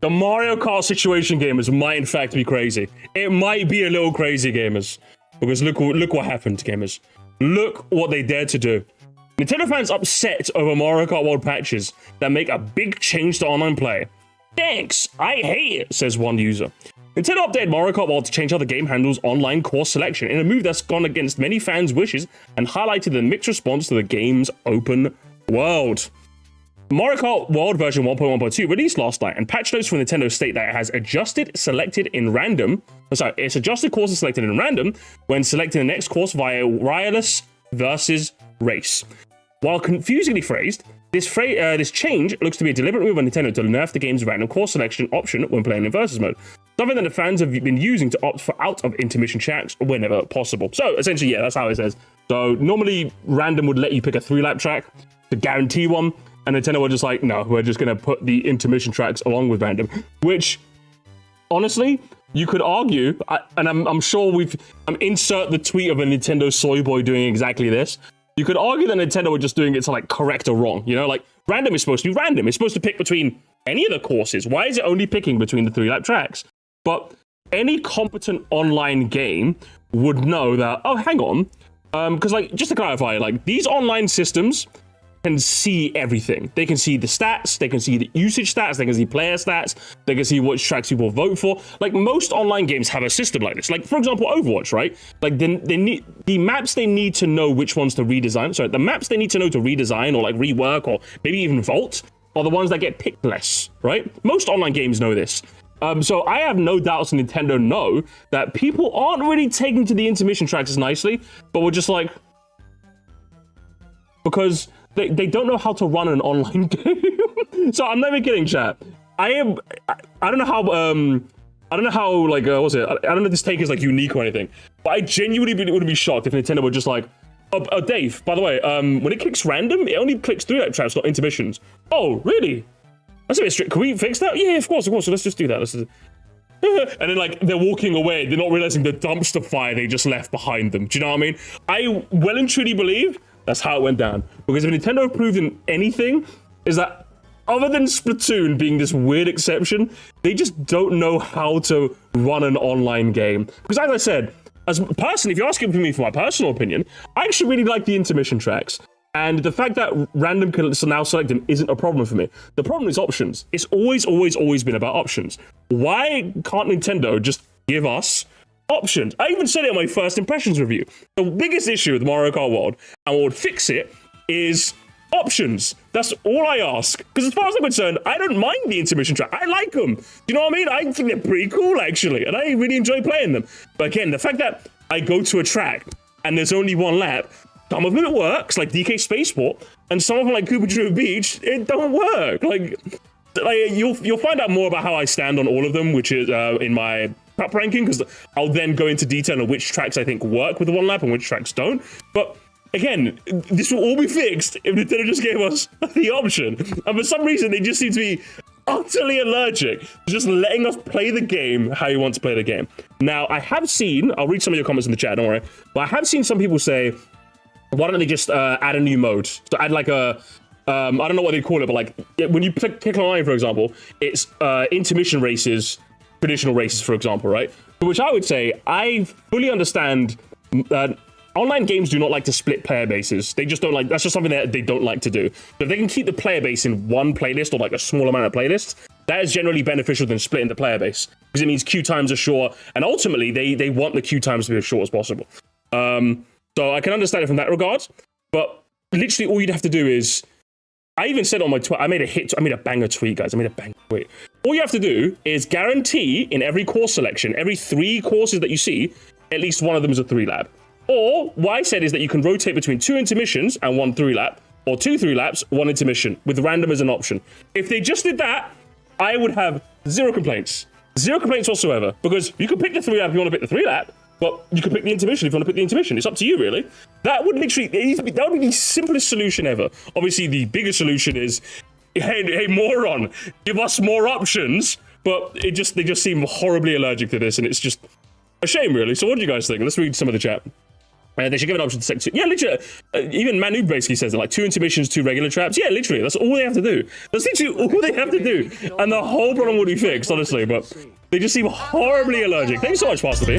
The Mario Kart situation, gamers, might in fact be crazy. It might be a little crazy, gamers. Because look what happened, gamers. Look what they dared to do. Nintendo fans upset over Mario Kart World patches that make a big change to online play. Thanks, I hate it, says one user. Nintendo updated Mario Kart World to change how the game handles online course selection in a move that's gone against many fans' wishes and highlighted the mixed response to the game's open world. Mario Kart World version 1.1.2 released last night, and patch notes from Nintendo state that it has it's adjusted courses selected in random when selecting the next course via wireless versus race. While confusingly phrased, this change looks to be a deliberate move on Nintendo to nerf the game's random course selection option when playing in versus mode. Something that the fans have been using to opt for out of intermission tracks whenever possible. So essentially, yeah, that's how it says. So normally random would let you pick a 3-lap track to guarantee one. And Nintendo were just like, no, we're just going to put the intermission tracks along with random. Which, honestly, you could argue, and I'm sure insert the tweet of a Nintendo soy boy doing exactly this. You could argue that Nintendo were just doing it to like correct a wrong. You know, like random is supposed to be random. It's supposed to pick between any of the courses. Why is it only picking between the 3-lap tracks? But any competent online game would know that, oh, hang on. Because like, just to clarify, like these online systems can see everything. They can see the stats, they can see the usage stats, they can see player stats, they can see which tracks people vote for. Like most online games have a system like this. Like for example, Overwatch, right? Like they need the maps they need to know which ones to redesign. Sorry, the maps they need to know to redesign or like rework or maybe even vault are the ones that get picked less, right? Most online games know this. So I have no doubts Nintendo know that people aren't really taking to the intermission tracks as nicely, but we're just like, because they don't know how to run an online game. So I'm not even kidding, chat. I don't know how like what's it? I don't know if this take is like unique or anything, but I genuinely would be shocked if Nintendo were just like, oh Dave, by the way, when it clicks random, it only clicks 3-lap tracks, not intermissions. Oh, really? That's a bit strict. Can we fix that? Yeah, of course. So let's just do that. And then like they're walking away, they're not realizing the dumpster fire they just left behind them. Do you know what I mean? I well and truly believe that's how it went down. Because if Nintendo proved in anything, is that other than Splatoon being this weird exception, they just don't know how to run an online game. Because as I said, if you're asking me for my personal opinion, I actually really like the intermission tracks. And the fact that random can now select them isn't a problem for me. The problem is options. It's always been about options. Why can't Nintendo just give us options? I even said it in my first impressions review. The biggest issue with Mario Kart World, and what would fix it, is options. That's all I ask. Because as far as I'm concerned, I don't mind the intermission track. I like them. Do you know what I mean? I think they're pretty cool, actually. And I really enjoy playing them. But again, the fact that I go to a track and there's only one lap, some of them it works, like DK Spaceport, and some of them like Cooper Drew Beach, it don't work. Like you'll find out more about how I stand on all of them, which is in my prep ranking, because I'll then go into detail on which tracks I think work with the one lap and which tracks don't. But again, this will all be fixed if Nintendo just gave us the option. And for some reason, they just seem to be utterly allergic to just letting us play the game how you want to play the game. Now, I have seen, I'll read some of your comments in the chat, don't worry, but I have seen some people say, why don't they just add a new mode? So add like a, I don't know what they call it, but like when you pick online, for example, it's intermission races, traditional races, for example, right? Which I would say, I fully understand that online games do not like to split player bases. They just don't like, that's just something that they don't like to do. But if they can keep the player base in one playlist or like a small amount of playlists, that is generally beneficial than splitting the player base. Because it means queue times are short, and ultimately they want the queue times to be as short as possible. So I can understand it from that regard, but literally all you'd have to do is, I even said on my tweet, I made a banger tweet, guys. I made a banger tweet. All you have to do is guarantee in every course selection, every 3 courses that you see, at least one of them is a 3-lap. Or what I said is that you can rotate between 2 intermissions and 1 3-lap, or 2 3-laps, 1 intermission, with random as an option. If they just did that, I would have 0 complaints. 0 complaints whatsoever, because you can pick the 3-lap if you want to pick the 3-lap, but you can pick the intermission if you want to pick the intermission. It's up to you, really. That would literally, that would be the simplest solution ever. Obviously, the biggest solution is, hey, moron, give us more options. But they just seem horribly allergic to this, and it's just a shame, really. So what do you guys think? Let's read some of the chat. They should give an option to select 2. Yeah, literally. Even Manu basically says it, like 2 intermissions, 2 regular traps. Yeah, literally. That's all they have to do. That's literally all they have to do. And the whole problem would be fixed, honestly. But they just seem horribly allergic. Thanks so much, Pastor B.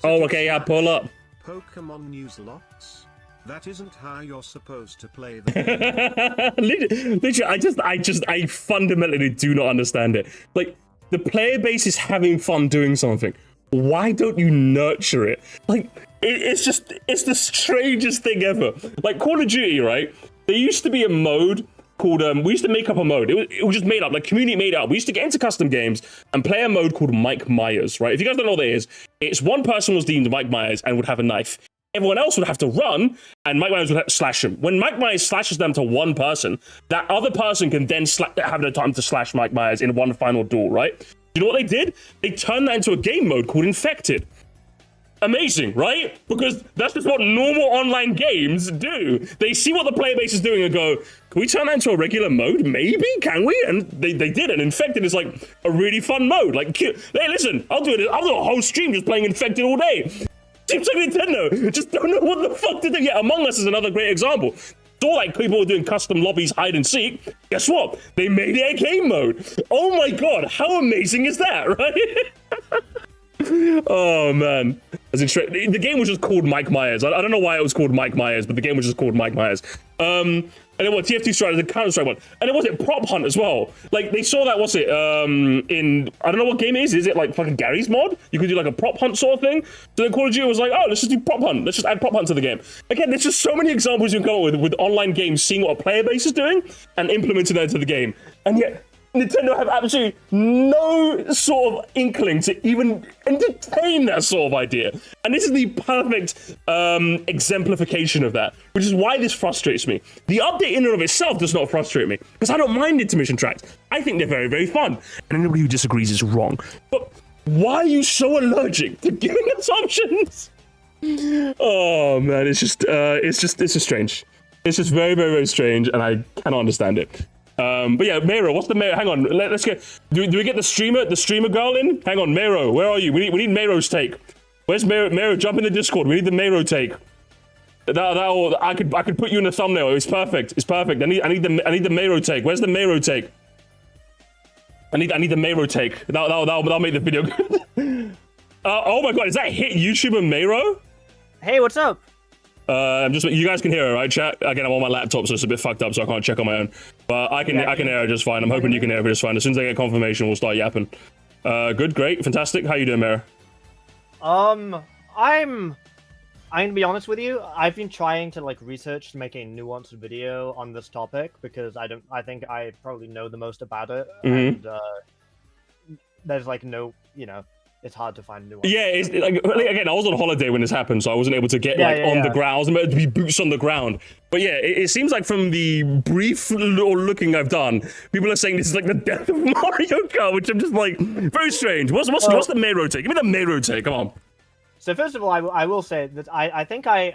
Oh, okay, yeah, pull up. Pokemon news locks. That isn't how you're supposed to play the game. Literally, I fundamentally do not understand it. Like, the player base is having fun doing something. Why don't you nurture it? Like, it's the strangest thing ever. Like, Call of Duty, right? There used to be a mode called, we used to make up a mode. It was just made up, like, community made it up. We used to get into custom games and play a mode called Mike Myers, right? If you guys don't know what that is, it's one person was deemed Mike Myers and would have a knife. Everyone else would have to run, and Mike Myers would slash him. When Mike Myers slashes them to one person, that other person can then have the time to slash Mike Myers in one final duel, right? You know what they did? They turned that into a game mode called Infected. Amazing, right? Because that's just what normal online games do. They see what the player base is doing and go, can we turn that into a regular mode? Maybe, can we? And they did, and Infected is like a really fun mode. Like, hey, listen, I'll do a whole stream just playing Infected all day. Seems like Nintendo just don't know what the fuck to do. Yeah, Among Us is another great example. Saw like people were doing custom lobbies, hide and seek. Guess what? They made it a game mode. Oh my god, how amazing is that, right? Oh man, the game was just called Mike Myers. I don't know why it was called Mike Myers, but the game was just called Mike Myers. And then what, TF2 Strike, the Counter-Strike one. And then was it Prop Hunt as well? Like, they saw that, what's it, in, I don't know what game it is. Is it like fucking Gary's mod? You could do like a Prop Hunt sort of thing. So then Call of Duty was like, oh, let's just do Prop Hunt. Let's just add Prop Hunt to the game. Again, there's just so many examples you can come up with online games, seeing what a player base is doing and implementing that into the game. And yet, Nintendo have absolutely no sort of inkling to even entertain that sort of idea. And this is the perfect exemplification of that, which is why this frustrates me. The update in and of itself does not frustrate me, because I don't mind intermission tracks. I think they're very, very fun. And anybody who disagrees is wrong. But why are you so allergic to giving us options? Oh man, it's just strange. It's just very, very, very strange, and I cannot understand it. But yeah, Mayro, what's the Mayro? Hang on, let's get. Do we get the streamer girl in? Hang on, Mayro, where are you? We need Mayro's take. Where's Mayro? Mayro, jump in the Discord. We need the Mayro take. I could put you in the thumbnail. It's perfect. It's perfect. I need the Mayro take. Where's the Mayro take? I need the Mayro take. That'll make the video good. Oh my god, is that hit YouTuber Mayro? Hey, what's up? You guys can hear her, right, chat? Again, I'm on my laptop, so it's a bit fucked up, so I can't check on my own. But I can hear her just fine. I'm hoping you can hear her just fine. As soon as I get confirmation, we'll start yapping. Good, great, fantastic. How you doing, Mara? I'm gonna be honest with you. I've been trying to like research to make a nuanced video on this topic because I think I probably know the most about it, and there's like no, it's hard to find nuance. Yeah, it's like, again, I was on holiday when this happened, so I wasn't able to get on the ground. I was meant to be boots on the ground. But yeah, it seems like from the brief little looking I've done, people are saying this is like the death of Mario Kart, which I'm just like, very strange. What's the Mayro take? Give me the Mayro take, come on. So first of all, I will say that I think I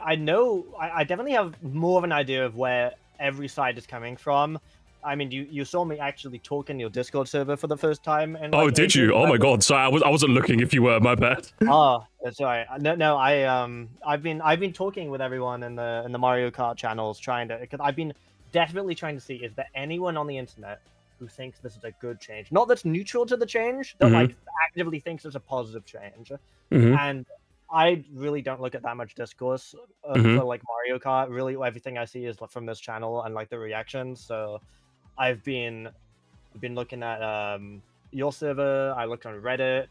definitely have more of an idea of where every side is coming from. I mean, you saw me actually talk in your Discord server for the first time. And oh, did you? Oh my god! Sorry, I wasn't looking. If you were, my bad. Oh, that's all right. No, I've been talking with everyone in the Mario Kart channels, because I've been desperately trying to see, is there anyone on the internet who thinks this is a good change, not that's neutral to the change, that like actively thinks it's a positive change, and I really don't look at that much discourse for like Mario Kart. Really, everything I see is from this channel and like the reactions. So I've been looking at your server. I looked on Reddit.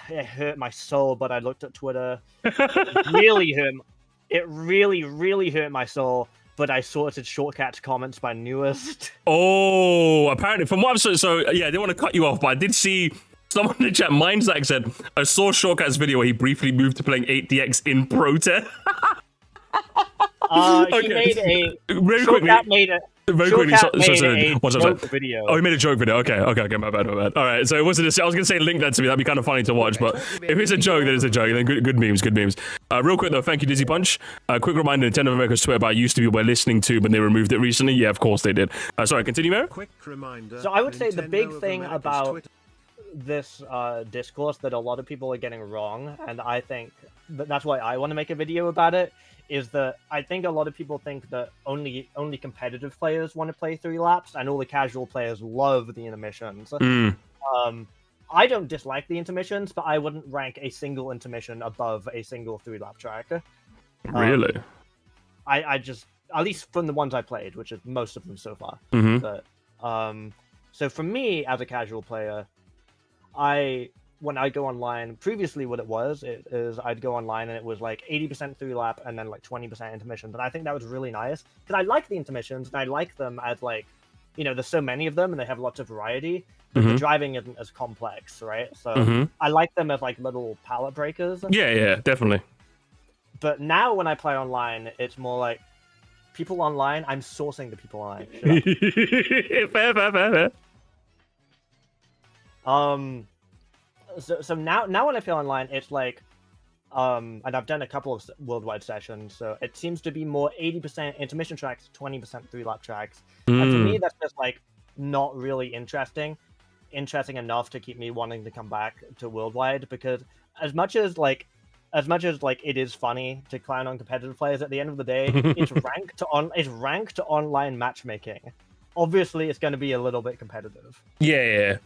It hurt my soul, but I looked at Twitter. It really hurt my soul. But I sorted Shortcat's comments by newest. Oh, apparently from what I've seen. So yeah, I didn't want to cut you off, but I did see someone in the chat. Mindsack said, I saw Shortcat's video where he briefly moved to playing 8DX in protest. He made a Shortcat made a very quickly, joke video. Oh, he made a joke video. Okay, my bad. All right, so it wasn't. I was gonna say link that to me. That'd be kind of funny to watch. But if it's a joke, then it's a joke. Then good memes. Real quick though, thank you, Dizzy Punch. Quick reminder: Nintendo of America's Twitter bio used to be we're listening to, but they removed it recently. Yeah, of course they did. Sorry, continue, Mary. Quick reminder. So I would say the big thing about this discourse that a lot of people are getting wrong, and I think that's why I want to make a video about it. Is that I think a lot of people think that only competitive players want to play 3 laps, and all the casual players love the intermissions. I don't dislike the intermissions, but I wouldn't rank a single intermission above a single 3-lap track. Really? I just, at least from the ones I played, which is most of them so far. But so for me as a casual player, when I go online, previously what it was is I'd go online and it was like 80% 3-lap and then like 20% intermissions, and I think that was really nice because I like the intermissions and I like them as like, you know, there's so many of them and they have lots of variety, but the driving isn't as complex, right? So I like them as like little palette breakers. Yeah, definitely. But now when I play online, it's more like people online. I'm sourcing the people online. Fair. So now when I play online, it's like, and I've done a couple of worldwide sessions, so it seems to be more 80% intermission tracks, 20% 3-lap tracks. And for me, that's just like not really interesting enough to keep me wanting to come back to worldwide, because as much as it is funny to clown on competitive players, at the end of the day, it's ranked to online matchmaking. Obviously, it's going to be a little bit competitive. Yeah.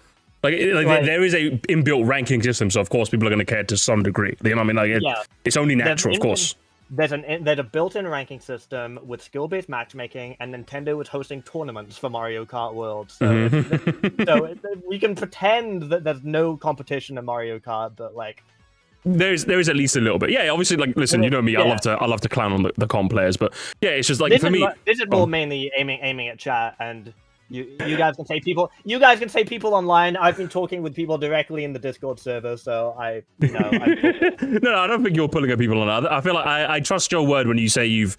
Like there is a inbuilt ranking system, so of course people are going to care to some degree. You know what I mean? Like it's only natural, of course. There's a built-in ranking system with skill-based matchmaking, and Nintendo is hosting tournaments for Mario Kart World. So, so we can pretend that there's no competition in Mario Kart, but like there is at least a little bit. Yeah, obviously, like listen, you know me, I love to clown on the comp players, but yeah, it's just like for me, this is more mainly aiming at chat, and you guys can say people. You guys can say people online. I've been talking with people directly in the Discord server, so no, I don't think you're pulling at people on. I feel like I trust your word when you say you've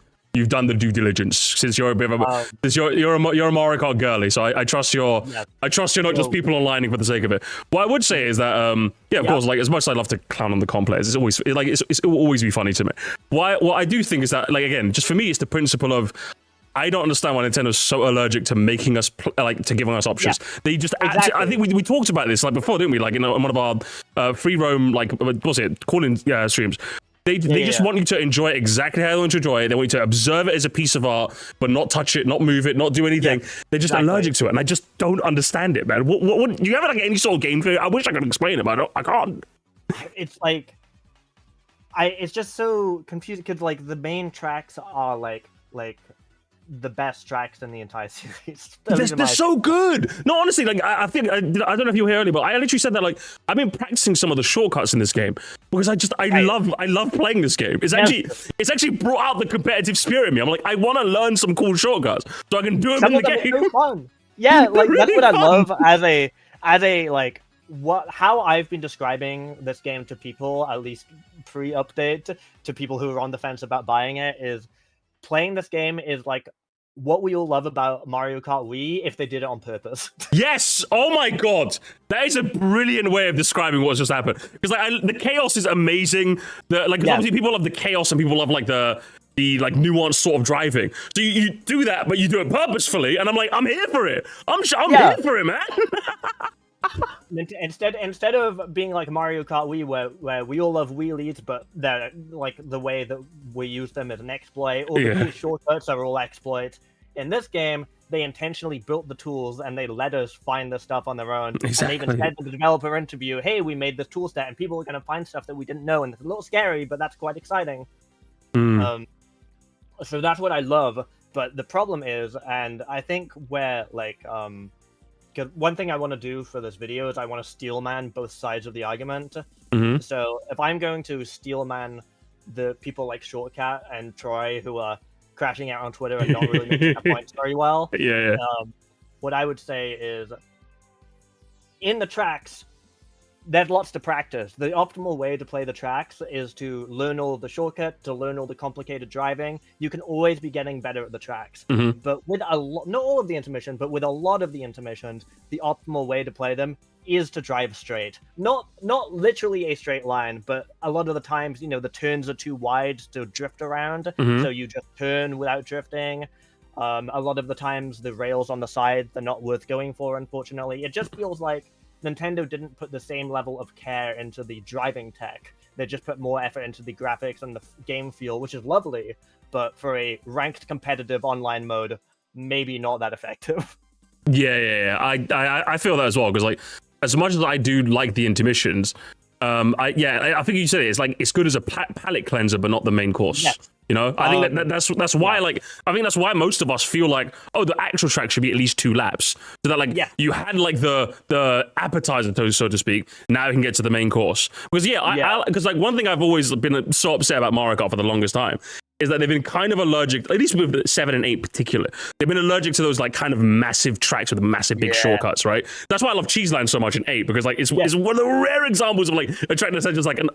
done the due diligence, since you're a bit of a you're a Mario Kart girly, so I trust you're not just people online for the sake of it. What I would say is that of course, like as much as I love to clown on the comp players, it will always be funny to me. What I do think is that, like, again, just for me, it's the principle of, I don't understand why Nintendo's so allergic to making us to giving us options. They just I think we talked about this like before, didn't we? Like in one of our free roam, like what was it, call-in streams. They just want you to enjoy it exactly how they want to enjoy it. They want you to observe it as a piece of art, but not touch it, not move it, not do anything. They're just allergic to it, and I just don't understand it, man. What do you have like any sort of game theory? I wish I could explain it, but I can't. It's like it's just so confusing because like the main tracks are like the best tracks in the entire series. They're so good. No, honestly, like I think I don't know if you were here earlier, but I literally said that like I've been practicing some of the shortcuts in this game because I love playing this game. It's actually brought out the competitive spirit in me. I'm like, I want to learn some cool shortcuts so I can do them in the game. So fun. Yeah, like that's what I love as a like how I've been describing this game to people, at least pre-update, to people who are on the fence about buying it, is playing this game is like what we all love about Mario Kart Wii if they did it on purpose. Yes! Oh my god! That is a brilliant way of describing what's just happened. Because like the chaos is amazing. Obviously people love the chaos and people love like the like nuanced sort of driving. So you do that, but you do it purposefully, and I'm like, I'm here for it. I'm here for it, man. Instead of being like Mario Kart Wii, where we all love wheelies, but they're like the way that we use them as an exploit, or the shortcuts are all exploits. In this game, they intentionally built the tools and they let us find the stuff on their own. Exactly. And they even said to the developer interview, "Hey, we made this tool set, and people are going to find stuff that we didn't know, and it's a little scary, but that's quite exciting." So that's what I love. But the problem is, and I think where like because one thing I want to do for this video is I want to steelman both sides of the argument. So if I'm going to steelman the people like Shortcat and Troy who are crashing out on Twitter and not really making their points very well, what I would say is, in the tracks, there's lots to practice. The optimal way to play the tracks is to learn all of the shortcut, to learn all the complicated driving. You can always be getting better at the tracks. But with not all of the intermission, but with a lot of the intermissions, the optimal way to play them is to drive straight. Not literally a straight line, but a lot of the times, you know, the turns are too wide to drift around, so you just turn without drifting. A lot of the times, the rails on the side, they're not worth going for, unfortunately. It just feels like Nintendo didn't put the same level of care into the driving tech. They just put more effort into the graphics and the game feel, which is lovely, but for a ranked competitive online mode, maybe not that effective. Yeah. I feel that as well, because like, as much as I do like the intermissions, I think you said it. It's like it's good as a palate cleanser, but not the main course. Yes. You know, I think that's why like I think that's why most of us feel like, oh, the actual track should be at least 2 laps, so that like you had like the appetizer, so to speak. Now you can get to the main course, because because like one thing I've always been so upset about Mario Kart for the longest time is that they've been kind of allergic, at least with 7 and 8 in particular. They've been allergic to those like kind of massive tracks with massive big shortcuts, right? That's why I love Cheeseland so much in 8, because like it's one of the rare examples of like a track that's just like an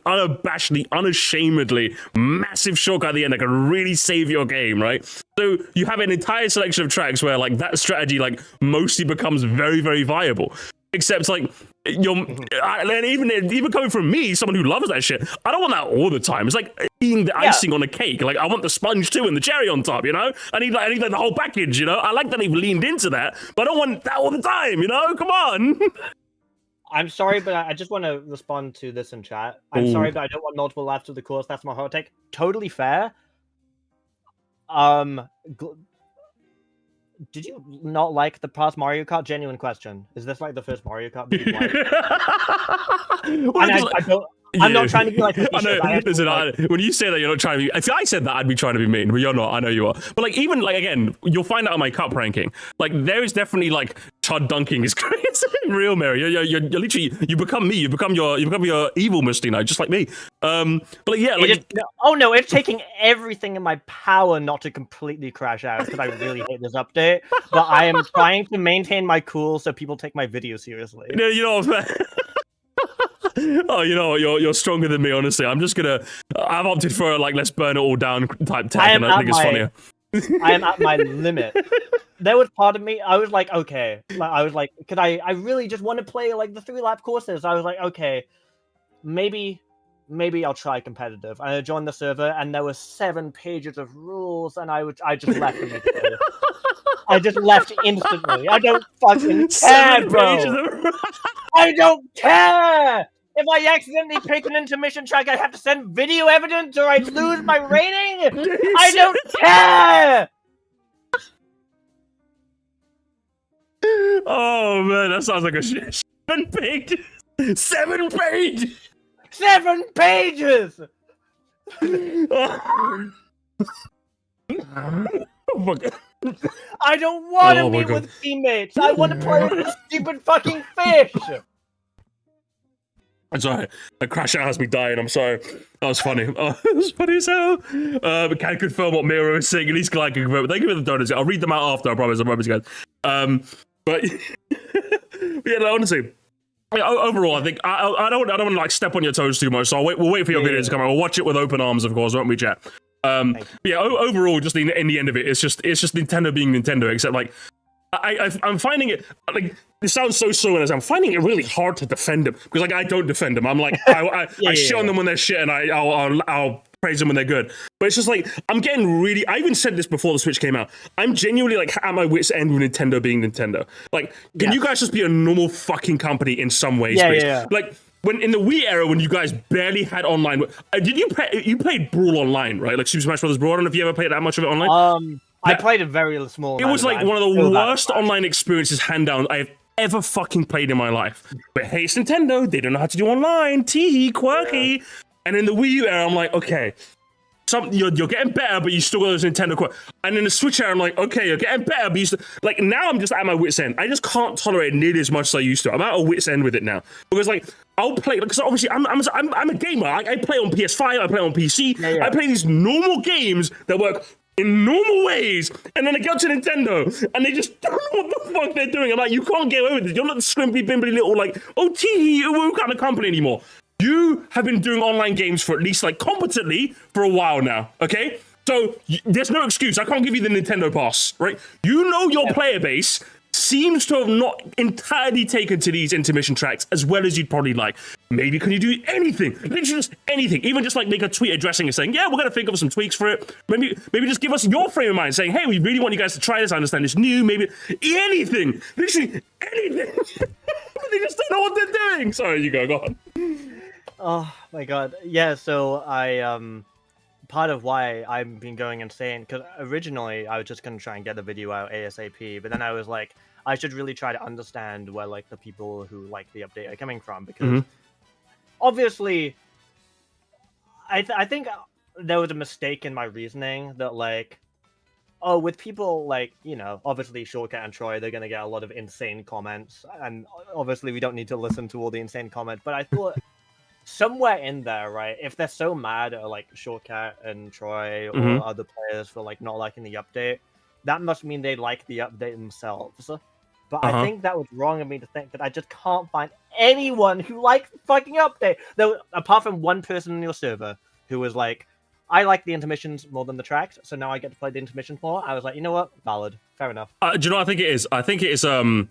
unashamedly massive shortcut at the end that can really save your game, right? So you have an entire selection of tracks where like that strategy like mostly becomes very, very viable. Except like and even coming from me, someone who loves that shit, I don't want that all the time. It's like eating the icing on a cake. Like I want the sponge too and the cherry on top. You know, I need like the whole package. You know, I like that they've leaned into that, but I don't want that all the time. You know, come on. I'm sorry, but I just want to respond to this in chat. I'm sorry, but I don't want multiple laps of the course. That's my hot take. Totally fair. Did you not like the past Mario Kart? Genuine question. Is this like the first Mario Kart that you like? I'm not trying to be like. When you say that, you're not trying to be. If I said that, I'd be trying to be mean, but you're not. I know you are. But like, even like again, you'll find out on my cup ranking. Like, there is definitely like Chud dunking is crazy in real Mario. You're literally you become me. You become your evil Musty now, just like me. But like, yeah, like no, it's taking everything in my power not to completely crash out because I really hate this update. But I am trying to maintain my cool so people take my video seriously. No, you know what? Oh, you know what? You're stronger than me, honestly. I've opted for a like let's burn it all down type tech, and I think it's funnier. I am at my limit. There was part of me, I was like, okay. I was like, could I really just want to play like the 3-lap courses. I was like, okay, maybe I'll try competitive. And I joined the server, and there were 7 pages of rules, and I just left them. I just left instantly. I don't fucking care, bro. I don't care! If I accidentally pick an intermission track, I have to send video evidence or I lose my rating? I don't care! Oh man, that sounds like a shit. 7 pages! 7 pages! 7 pages! Oh my God. I don't want to meet with teammates. I want to play with this stupid fucking fish. I'm sorry. The crash out has me dying. I'm sorry. That was funny. Oh, it was funny as hell. But can confirm what Mayro is saying. At least Glad can confirm. Thank you for the donuts. I'll read them out after. I promise. You guys. But yeah, no, honestly. Overall, I think I don't want to like step on your toes too much. So we'll wait for your videos to come out. We'll watch it with open arms, of course, won't we, chat? Yeah. Overall, just in the end of it, it's just Nintendo being Nintendo. Except like, I'm finding it like it sounds so and I'm finding it really hard to defend them because like I don't defend them. I'm like I shit on them when they're shit and I'll praise them when they're good. But it's just like I'm getting really. I even said this before the Switch came out. I'm genuinely like at my wits' end with Nintendo being Nintendo. Like, can you guys just be a normal fucking company in some ways? Yeah. Like. When in the Wii era, when you guys barely had online, did you play? You played Brawl online, right? Like Super Smash Bros. Brawl. I don't know if you ever played that much of it online. I played a very small. It was like one of the worst online experiences, hand down, I have ever fucking played in my life. But hey, it's Nintendo. They don't know how to do online. Tee quirky. Yeah. And in the Wii U era, I'm like, okay. You're getting better, but you still got those Nintendo core. And in the Switch era, I'm like, okay, you're getting better, but you still... Like, now I'm just at my wit's end. I just can't tolerate it nearly as much as I used to. I'm at a wit's end with it now. Because, like, I'll play... Because obviously, I'm a gamer. I play on PS5, I play on PC. Yeah. I play these normal games that work in normal ways. And then I go to Nintendo, and they just don't know what the fuck they're doing. I'm like, you can't get away with it. You're not the scrimpy, bimbly little, like, oh, tee-hee, kind of company anymore. You have been doing online games for at least, like, competently for a while now, okay? So, there's no excuse. I can't give you the Nintendo pass, right? You know your player base seems to have not entirely taken to these intermission tracks as well as you'd probably like. Maybe can you do anything? Literally just anything. Even just, like, make a tweet addressing and saying, yeah, we're going to think of some tweaks for it. Maybe just give us your frame of mind, saying, hey, we really want you guys to try this. I understand it's new. Maybe anything. Literally anything. They just don't know what they're doing. Sorry, you go on. Oh my god. Yeah, so I part of why I've been going insane, because originally I was just gonna try and get the video out ASAP, but then I was like, I should really try to understand where like the people who like the update are coming from, because obviously I think there was a mistake in my reasoning that like, oh, with people like, you know, obviously Shortcat and Troy, they're gonna get a lot of insane comments, and obviously we don't need to listen to all the insane comments, but I thought somewhere in there, right, if they're so mad at like Shortcat and Troy or other players for like not liking the update, that must mean they like the update themselves. But I think that was wrong of me to think that I just can't find anyone who likes the fucking update. Though, apart from one person in your server who was like, I like the intermissions more than the tracks, so now I get to play the intermissions more. I was like, you know what? Valid. Fair enough. Do you know what I think it is? I think it is, and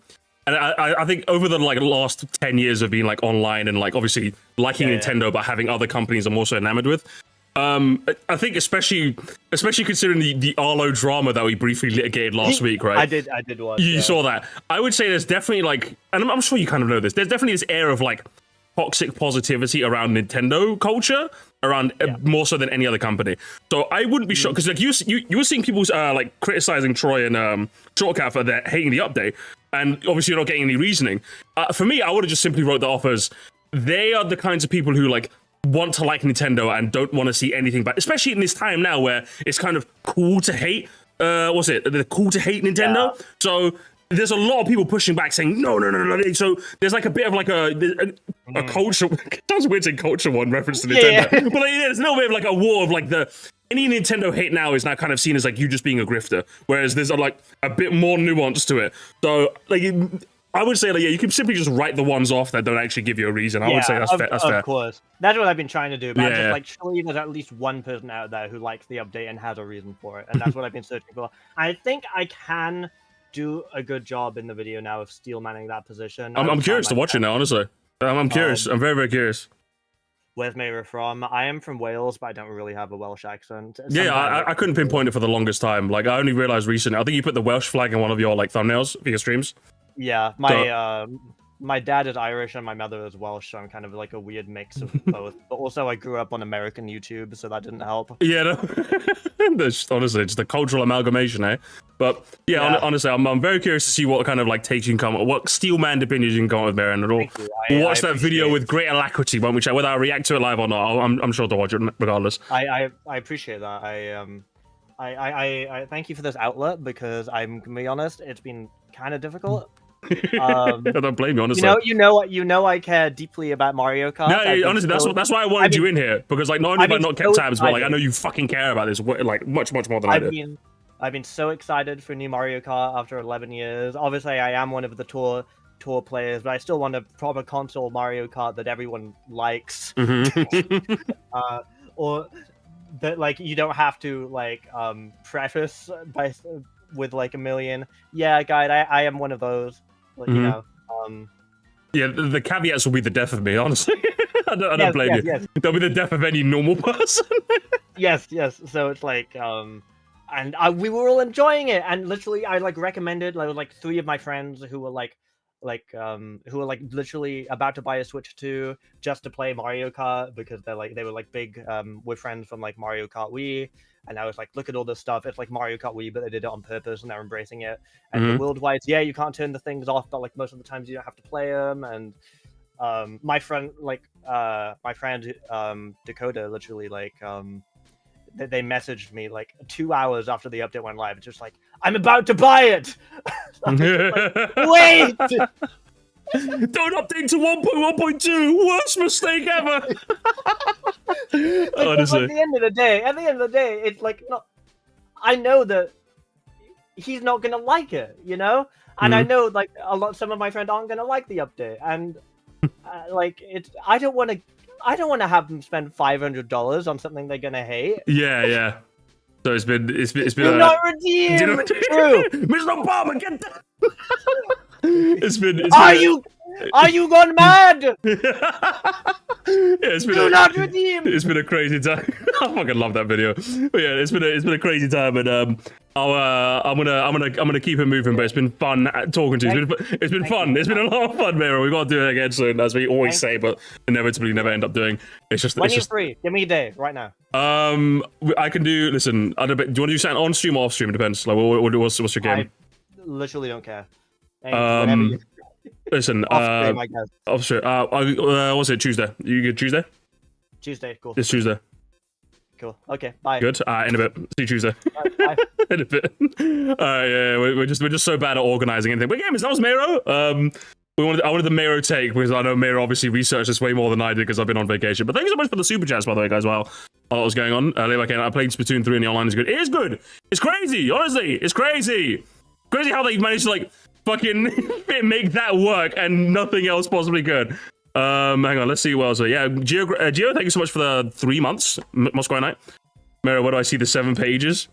I think over the like last 10 years of being like online and like obviously liking Nintendo, but having other companies I'm also enamored with. I think especially considering the Arlo drama that we briefly litigated last week, right? I did watch. You saw that. I would say there's definitely like, and I'm sure you kind of know this, there's definitely this air of like toxic positivity around Nintendo culture, around more so than any other company. So I wouldn't be shocked, because like you were seeing people like criticizing Troy and Shortcat for their hating the update, and obviously you're not getting any reasoning. For me, I would have just simply wrote that off as they are the kinds of people who like want to like Nintendo and don't want to see anything bad, especially in this time now where it's kind of cool to hate. What's it? They're cool to hate Nintendo. Yeah. So there's a lot of people pushing back, saying no. So there's like a bit of like a culture. It sounds weird saying culture one reference to Nintendo, but like, there's a little bit of like a war of like any Nintendo hate now is now kind of seen as like you just being a grifter, whereas there's like a bit more nuance to it. So like. I would say, like, you can simply just write the ones off that don't actually give you a reason. I would say that's fair. That's fair. Of course. That's what I've been trying to do. But I'm just like, surely there's at least one person out there who likes the update and has a reason for it. And that's what I've been searching for. I think I can do a good job in the video now of steel manning that position. I'm curious to watch it now, honestly. I'm curious. I'm very, very curious. Where's Mayro from? I am from Wales, but I don't really have a Welsh accent. Yeah, I couldn't pinpoint it for the longest time. Like, I only realized recently. I think you put the Welsh flag in one of your like thumbnails for your streams. Yeah, my dad is Irish and my mother is Welsh, so I'm kind of like a weird mix of both. But also, I grew up on American YouTube, so that didn't help. Yeah, no. Honestly, it's the cultural amalgamation, eh? But yeah, honestly, I'm very curious to see what kind of like takes you can come, what steelman opinions you can come up with, Baron. We'll watch that video with great alacrity, won't we? Check whether I react to it live or not. I'm sure to watch it regardless. I appreciate that. I thank you for this outlet, because I'm gonna be honest, it's been kind of difficult. I don't blame you, honestly. You know, I care deeply about Mario Kart. No, honestly, that's why I wanted you in here, because like not only have I not kept tabs, but like I know you fucking care about this like much more than I do. I've been so excited for new Mario Kart after 11 years. Obviously, I am one of the tour players, but I still want a proper console Mario Kart that everyone likes, or that like you don't have to like preface with like a million. Yeah, guide. I am one of those. You know. Yeah, the caveats will be the death of me, honestly. I don't blame you. Yes. They'll be the death of any normal person. yes. So it's like, and we were all enjoying it, and literally, I like recommended like 3 of my friends who were who were literally about to buy a Switch 2 just to play Mario Kart, because they were big we're friends from like Mario Kart Wii, and I was like, look at all this stuff, it's like Mario Kart Wii, but they did it on purpose and they're embracing it. And the worldwide, you can't turn the things off, but like most of the times you don't have to play them. And my friend Dakota literally they messaged me like 2 hours after the update went live. It's just like, I'm about to buy it. Wait! Don't update to 1.1.2. Worst mistake ever. Honestly, at the end of the day, it's like, no, I know that he's not gonna like it, you know, and I know like some of my friends aren't gonna like the update, and I don't want to have them spend $500 on something they're gonna hate. Yeah. So it's been. Do not redeem. Mr. Obama, get that. It's been. Are you gone mad? Do not redeem. It's been a crazy time. I fucking love that video. But yeah, it's been a crazy time, and I'm gonna keep it moving. But it's been fun talking to you. It's been fun. It's been a lot of fun, Mayro. We got to do it again soon, as we always say, but inevitably never end up doing. It's just. When you're free, give me a day right now. I can do. Listen, do you want to do something on stream or off stream? It depends. Like, what's your game? I literally don't care. Whenever you... Listen, off stream, I guess. Off stream. What's it? Tuesday. You good Tuesday? Tuesday, cool. It's Tuesday. Cool. Okay, bye. Good. In a bit. See you Tuesday. Bye. In a bit. Yeah, we're just so bad at organizing anything. But yeah, that was Mayro. I wanted the Mayro take because I know Mayro obviously researched this way more than I did because I've been on vacation. But thank you so much for the super chats, by the way, guys. While what was going on, I played Splatoon 3 and the online is good. It is good. It's crazy. Honestly, it's crazy. Crazy how they managed to like fucking make that work and nothing else possibly could. Hang on, let's see what else. Yeah, Geo, thank you so much for the 3 months. Moscow Night. Mayro, what do I see? The 7 pages.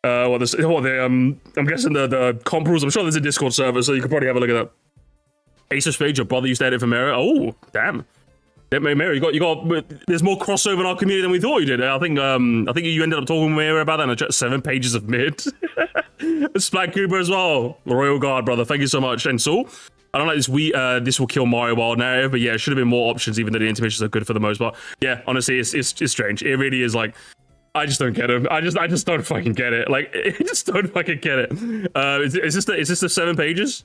I'm guessing the comp rules. I'm sure there's a Discord server, so you could probably have a look at that. Ace of Spades, your brother used to edit for Mayro. Oh, damn. Mayro, you got. There's more crossover in our community than we thought you did. I think you ended up talking with Mayro about that. And 7 pages of mid. Splat Cooper as well. Royal Guard, brother. Thank you so much. And so, I don't like this. This will kill Mario World narrative, but yeah, it should have been more options, even though the intermissions are good for the most part. Yeah, honestly, it's strange. It really is like. I just don't get it. I just don't fucking get it. Like, I just don't fucking get it. Is this the 7 pages?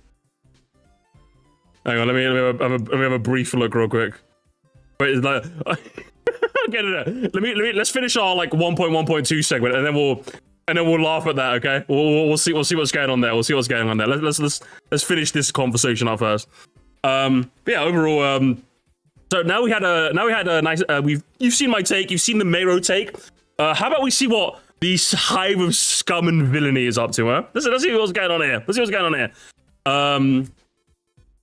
Hang on, let me have a brief look real quick. Wait, is that? Get it. Let's finish our like 1.1.2 segment, and then we'll laugh at that. Okay, we'll see what's going on there. We'll see what's going on there. Let's finish this conversation up first. But yeah, overall, so now we had a nice. You've seen my take. You've seen the Mayro take. How about we see what this hive of scum and villainy is up to, huh? Let's see what's going on here.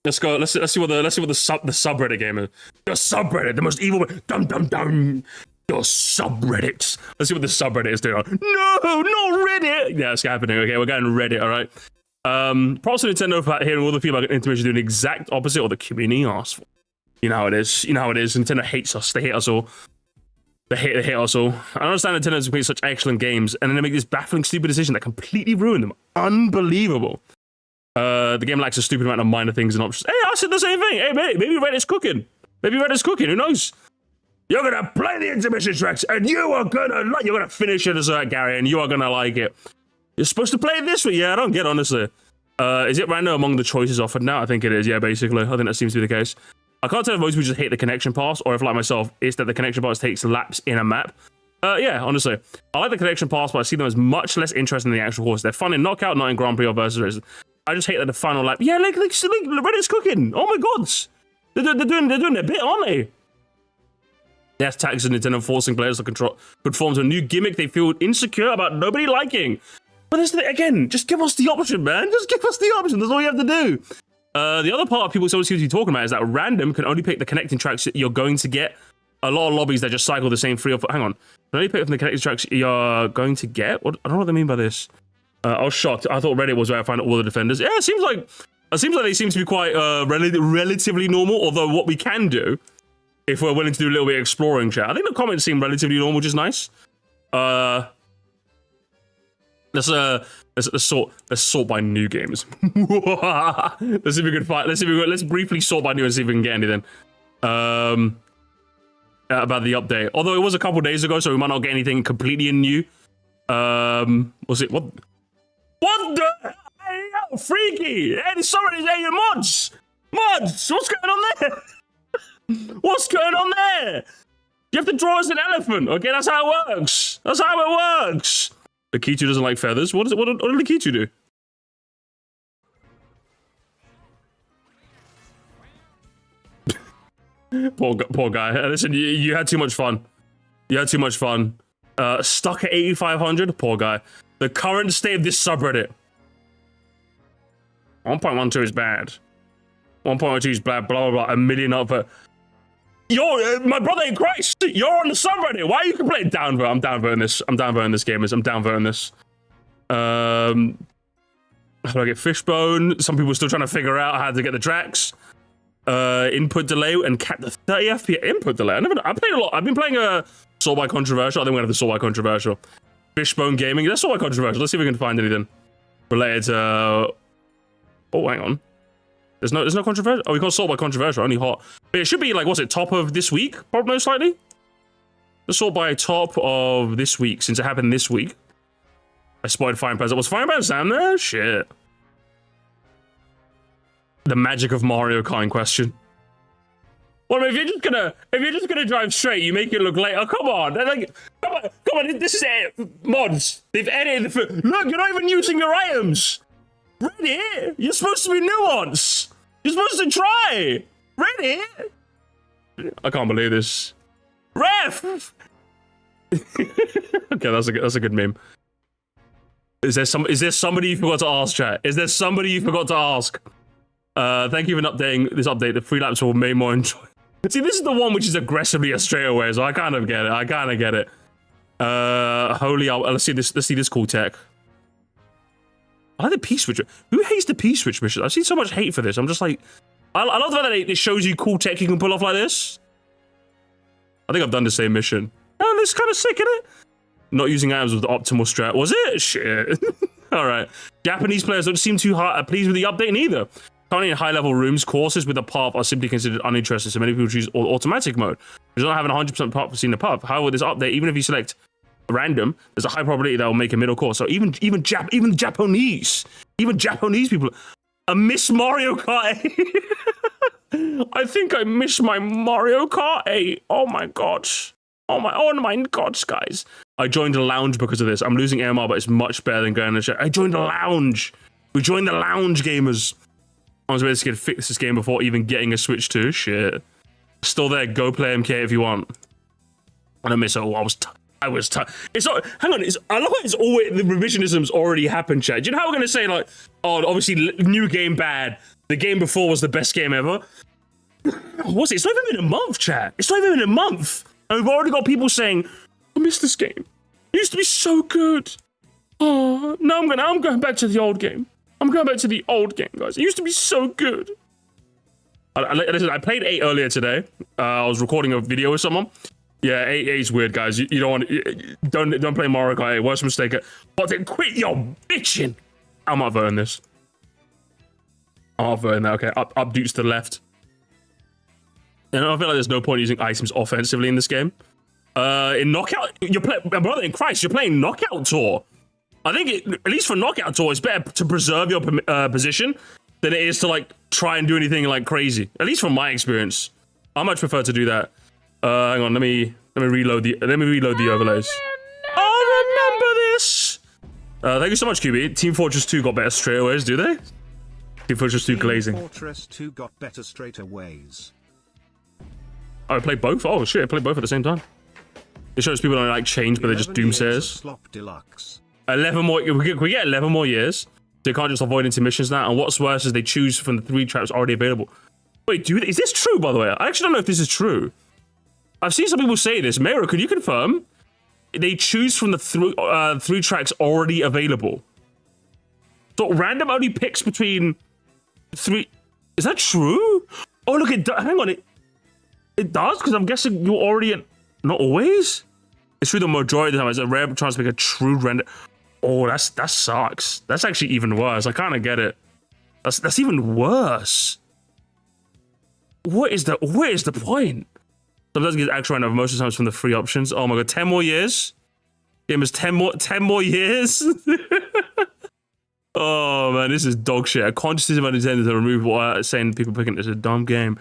Let's go. Let's see what the subreddit game is. The subreddit, the most evil. Dum dum dum. Your subreddits. Let's see what the subreddit is doing. No, not Reddit. Yeah, it's happening. Okay, we're going Reddit. All right. Props to Nintendo for hearing all the feedback and intermission doing the exact opposite of the community asked for. You know how it is. Nintendo hates us. They hate us all. They hate us all. I understand Nintendo's made such excellent games, and then they make this baffling, stupid decision that completely ruined them. Unbelievable. The game lacks a stupid amount of minor things and options. Hey, I said the same thing. Hey, maybe Reddit's cooking. Who knows? You're gonna play the intermission tracks, and you're gonna finish it, Gary, and you are gonna like it. You're supposed to play it this week. Yeah, I don't get it, honestly. Is it random among the choices offered now? I think it is. Yeah, basically. I think that seems to be the case. I can't tell if most people just hate the connection pass, or if, like myself, it's that the connection pass takes laps in a map. Yeah, honestly. I like the connection pass, but I see them as much less interesting than the actual horse. They're fun in Knockout, not in Grand Prix or versus races. I just hate that the final lap. Yeah, like Reddit's cooking. Oh my god. They're doing their bit, aren't they? Yes, taxes and Nintendo forcing players to conform to a new gimmick they feel insecure about nobody liking. But again, just give us the option, man. Just give us the option. That's all you have to do. The other part people seem to be talking about is that random can only pick the connecting tracks that you're going to get. A lot of lobbies that just cycle the same 3 or 4. Hang on. Can only pick from the connecting tracks you're going to get? What? I don't know what they mean by this. I was shocked. I thought Reddit was where I find all the defenders. Yeah, it seems like they seem to be quite relatively normal. Although what we can do, if we're willing to do a little bit of exploring, chat, I think the comments seem relatively normal, which is nice. Let's sort by new games. Let's see if we can find. Let's briefly sort by new and see if we can get anything. About the update. Although it was a couple days ago, so we might not get anything completely new. Was it what? What the? Hey, yo, freaky! Hey, sorry, hey, mods! Mods! What's going on there? What's going on there? You have to draw as an elephant. Okay, that's how it works. That's how it works. Lakitu doesn't like feathers. What did Lakitu do? Poor guy. Listen, you had too much fun. Stuck at 8,500. Poor guy. The current state of this subreddit. 1.12 is bad. 1.12 is bad. Blah blah blah. 1 million up for. You're my brother in Christ. You're on the subreddit. Why are you complaining? Downvote. I'm downvoting this. I'm downvoting this, gamers. I'm downvoting this. How do I get Fishbone? Some people are still trying to figure out how to get the tracks. input delay and cap the 30 FPS input delay. I played a lot. I've been playing a Soul by Controversial. I think we're gonna have the Soul by Controversial. Fishbone Gaming. That's Soul by Controversial. Let's see if we can find anything related to. Oh, hang on. There's no controversial. Oh, we got Soul by Controversial. Only hot. But it should be like, what's it? Top of this week? Probably most likely. The Soul by top of this week, since it happened this week. I spotted Fine Pants. Was Fine Pants down there? Shit. The magic of Mario Kart in question. Well, if you're just gonna drive straight, you make it look late. Oh, come on! Like, come on! This is it. Mods. They've edited the. Look, you're not even using your items. Ready? You're supposed to be nuanced. You're supposed to try. Ready? I can't believe this. Ref. Okay, that's a good meme. Is there somebody you forgot to ask, chat? Is there somebody you forgot to ask? Thank you for updating this update. The free laps will make more enjoy. See, this is the one which is aggressively a straightaway, so I kind of get it. Let's see this cool tech. I like the P-switch. Who hates the P-switch mission? I've seen so much hate for this. I'm just like, I love the fact that it shows you cool tech you can pull off like this. I think I've done the same mission. Oh, this is kind of sick, isn't it? Not using items with the optimal strat. Was it? Shit. All right. Japanese players don't seem too pleased with the update either. Currently in high-level rooms, courses with a path are simply considered uninteresting, so many people choose automatic mode, which is not having 100% path for seeing the path. However, this update, even if you select random, there's a high probability that will make a middle course. So even Japanese people, I miss Mario Kart 8. I think I miss my Mario Kart 8. Oh my gosh. Oh my gosh, guys. I joined a lounge because of this. I'm losing AMR, but it's much better than going to chat. I joined a lounge. We joined the lounge, gamers. I was ready to fix this game before even getting a Switch 2. Shit. Still there. Go play MK if you want. I don't miss it. Oh, I was it's not, hang on. I love how it's always the revisionism's already happened, chat. Do you know how we're gonna say like, oh, obviously new game bad. The game before was the best game ever. What's it? It's not even been a month, chat. It's not even been a month, and we've already got people saying, I miss this game. It used to be so good. Oh, now I'm going back to the old game. I'm going back to the old game, guys. It used to be so good. Listen, I played 8 earlier today. I was recording a video with someone. Yeah, 8 is weird, guys. You don't want don't play Mario Kart 8. Worst mistake. But then quit your bitching. I'm not voting this. I'm not voting that. Okay, up dukes to the left. And I feel like there's no point using items offensively in this game. In Knockout, my brother in Christ, you're playing Knockout Tour. I think at least for Knockout Tour, it's better to preserve your position than it is to like try and do anything like crazy. At least from my experience, I much prefer to do that. Hang on, let me reload the overlays. I remember this. Thank you so much, QB. Team Fortress 2 got better straightaways, do they? Team Fortress 2 glazing. Team Fortress 2 got better straightaways. Oh, I played both. Oh shit, I played both at the same time. It shows people don't like change, but they're just doomsayers. Slop Deluxe. 11 more. We get 11 more years. They can't just avoid intermissions now. And what's worse is they choose from the 3 traps already available. Wait, is this true, by the way? I actually don't know if this is true. I've seen some people say this. Mayro, could you confirm? They choose from the 3 tracks already available. So random only picks between 3. Is that true? Oh, look, hang on. It does? Because I'm guessing you're already not always? It's true the majority of the time. It's a rare chance to make a true render. Oh, that sucks. That's actually even worse. I kind of get it. That's even worse. What is the point? Sometimes it gets actual random most of the times from the free options. Oh my god, 10 more years? Game is 10 more years? Oh man, this is dog shit. A conscious decision intended to remove what saying people picking this is a dumb game.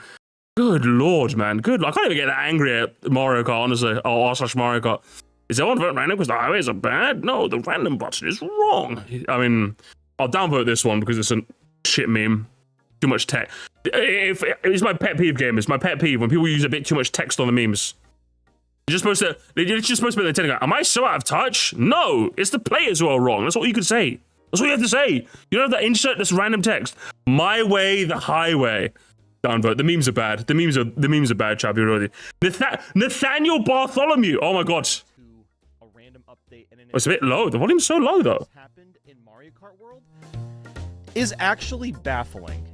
Good lord, man. Good. I can't even get that angry at Mario Kart, honestly. Oh, / Mario Kart. Is everyone voting random because the highways are bad? No, the random button is wrong. I mean, I'll downvote this one because it's a shit meme. Too much text. It's my pet peeve, game. It's my pet peeve when people use a bit too much text on the memes. You're just supposed to be telling, am I so out of touch? No, it's the players who are wrong. That's what you can say. That's what you have to say. You don't have to insert this random text. My way, the highway. Downvote. The memes are bad. The memes are bad, chap. Already. Nathaniel Bartholomew. Oh my god. A random update and it's a bit low. The volume's so low though. Happened in Mario Kart World is actually baffling.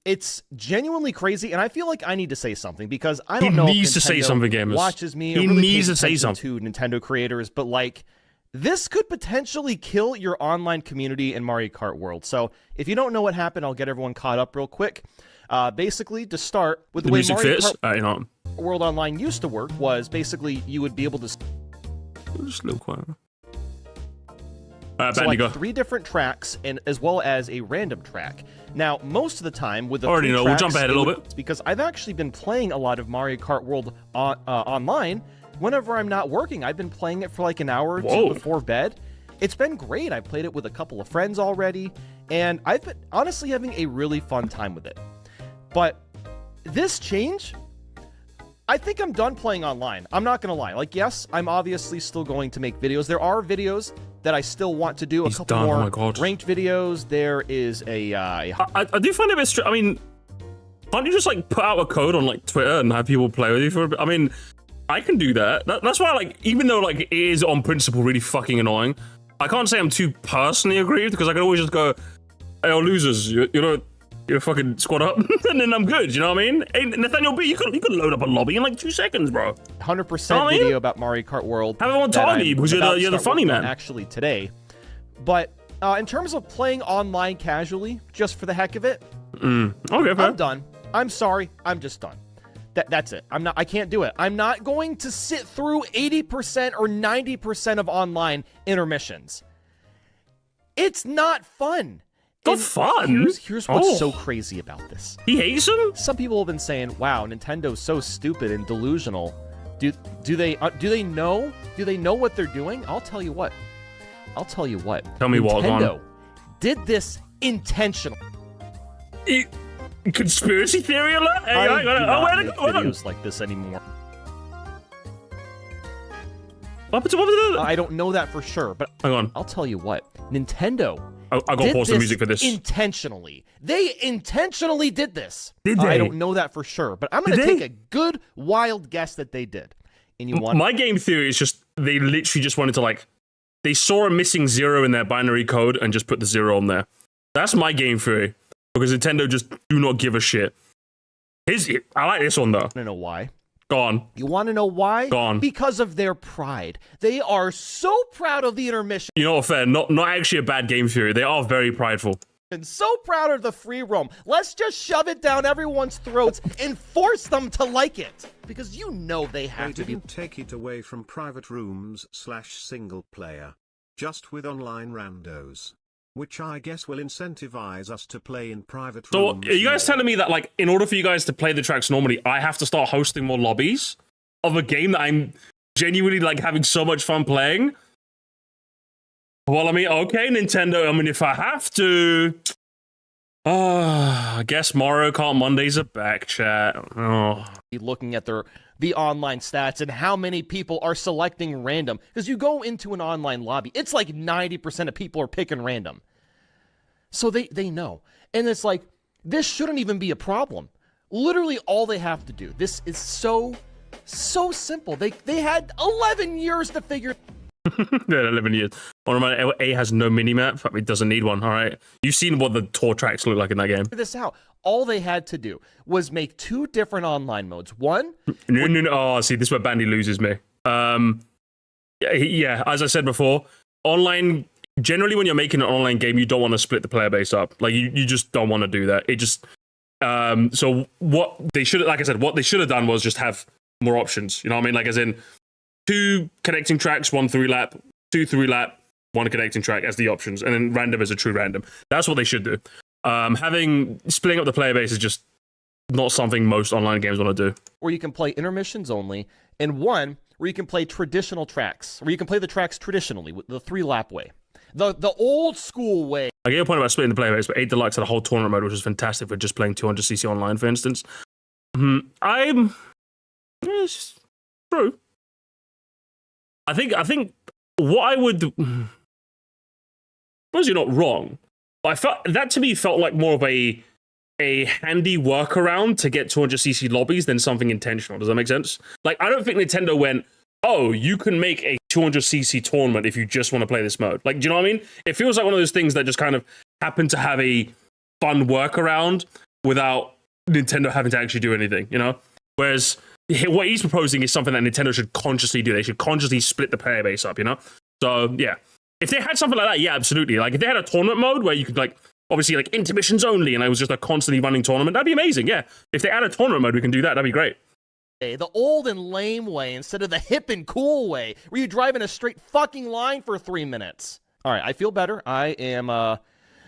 It's genuinely crazy, and I feel like I need to say something because I don't know if needs to say Nintendo something, gamers. watches me. He or really needs pays to say attention something to Nintendo creators, but like this could potentially kill your online community in Mario Kart World. So if you don't know what happened, I'll get everyone caught up real quick. Basically, to start with the way music Mario fits. Kart World Online used to work was basically you would be able to just a little quiet. select 3 different tracks and as well as a random track. Now, most of the time with the already 3 know. tracks, We'll jump ahead a little bit because I've actually been playing a lot of Mario Kart World online. Whenever I'm not working, I've been playing it for like an hour or two before bed. It's been great. I've played it with a couple of friends already, and I've been honestly having a really fun time with it. But this change, I think I'm done playing online. I'm not going to lie. Like, yes, I'm obviously still going to make videos. There are videos that I still want to do. A couple more ranked videos. There is a... I do find it a bit strange. I mean, can't you just, like, put out a code on, like, Twitter and have people play with you for a bit? I mean, I can do that. That's why, like, even though, like, it is on principle really fucking annoying, I can't say I'm too personally aggrieved because I can always just go, hey, oh, losers, you know, you're fucking squad up, and then I'm good, you know what I mean? Hey, Nathaniel B, you could load up a lobby in like 2 seconds, bro. 100% video about Mario Kart World. Have everyone target you because you're the funny man. Actually today. But in terms of playing online casually, just for the heck of it, okay, fair. I'm done. I'm sorry, I'm just done. That's it. I can't do it. I'm not going to sit through 80% or 90% of online intermissions. It's not fun. Not fun. Here's what's so crazy about this. He hates him? Some people have been saying, "Wow, Nintendo's so stupid and delusional." Do they know? Do they know what they're doing? I'll tell you what. Tell me what, Nintendo did this intentionally. Conspiracy theory alert? Hey, I do not make videos like this anymore. What happened to I don't know that for sure, but hang on. I'll tell you what. Nintendo I got pause the music for this. Intentionally. They intentionally did this. Did they? I don't know that for sure, but I'm going to take a good, wild guess that they did. And you want... My game theory is just they literally just wanted to, like, they saw a missing 0 in their binary code and just put the 0 on there. That's my game theory. Because Nintendo just do not give a shit. I like this one, though. I don't know why. Go on. You want to know why? Go on. Because of their pride. They are so proud of the intermission. You know what, fair. Not actually a bad game theory. They are very prideful. And so proud of the free roam. Let's just shove it down everyone's throats and force them to like it. Because you know they have to be. They didn't take it away from private rooms / single player. Just with online randos. Which I guess will incentivize us to play in private rooms. So, are you guys telling me that, like, in order for you guys to play the tracks normally, I have to start hosting more lobbies of a game that I'm genuinely, like, having so much fun playing? Well, I mean, okay, Nintendo, I mean, if I have to... I guess Mario Kart Mondays are back, chat. Oh. Looking at the online stats and how many people are selecting random. Because you go into an online lobby, it's like 90% of people are picking random. So they know. And it's like, this shouldn't even be a problem. Literally all they have to do. This is so simple. They had 11 years to figure. Yeah, 11 years. A has no minimap. It doesn't need one, all right? You've seen what the tour tracks look like in that game. This out. All they had to do was make 2 different online modes. One... No. Oh, see, this is where Bandy loses me. Yeah, as I said before, online... Generally, when you're making an online game, you don't want to split the player base up. Like, you just don't want to do that. It just... So what they should... Like I said, what they should have done was just have more options. You know what I mean? Like, as in, 2 connecting tracks, 1 3-lap, 2 3-lap, 1 connecting track as the options, and then random as a true random. That's what they should do. Splitting up the player base is just not something most online games want to do. Where you can play intermissions only, and 1 where you can play traditional tracks, where you can play the tracks traditionally, with the 3-lap way. The old school way. I get your point about splitting the player base, but 8 Deluxe had a whole tournament mode, which was fantastic for just playing 200cc online, for instance. It's true. I think what I would... I suppose you're not wrong. I felt that to me felt like more of a handy workaround to get 200cc lobbies than something intentional. Does that make sense? Like, I don't think Nintendo went, oh, you can make a 200cc tournament if you just want to play this mode. Like, do you know what I mean? It feels like one of those things that just kind of happened to have a fun workaround without Nintendo having to actually do anything, you know? Whereas what he's proposing is something that Nintendo should consciously do. They should consciously split the player base up, you know? So, yeah. If they had something like that, yeah, absolutely. Like, if they had a tournament mode where you could, like, obviously, like, intermissions only, and it was just a constantly running tournament, that'd be amazing, yeah. If they add a tournament mode, we can do that. That'd be great. The old and lame way instead of the hip and cool way, where you drive in a straight fucking line for 3 minutes. All right, I feel better. I am gonna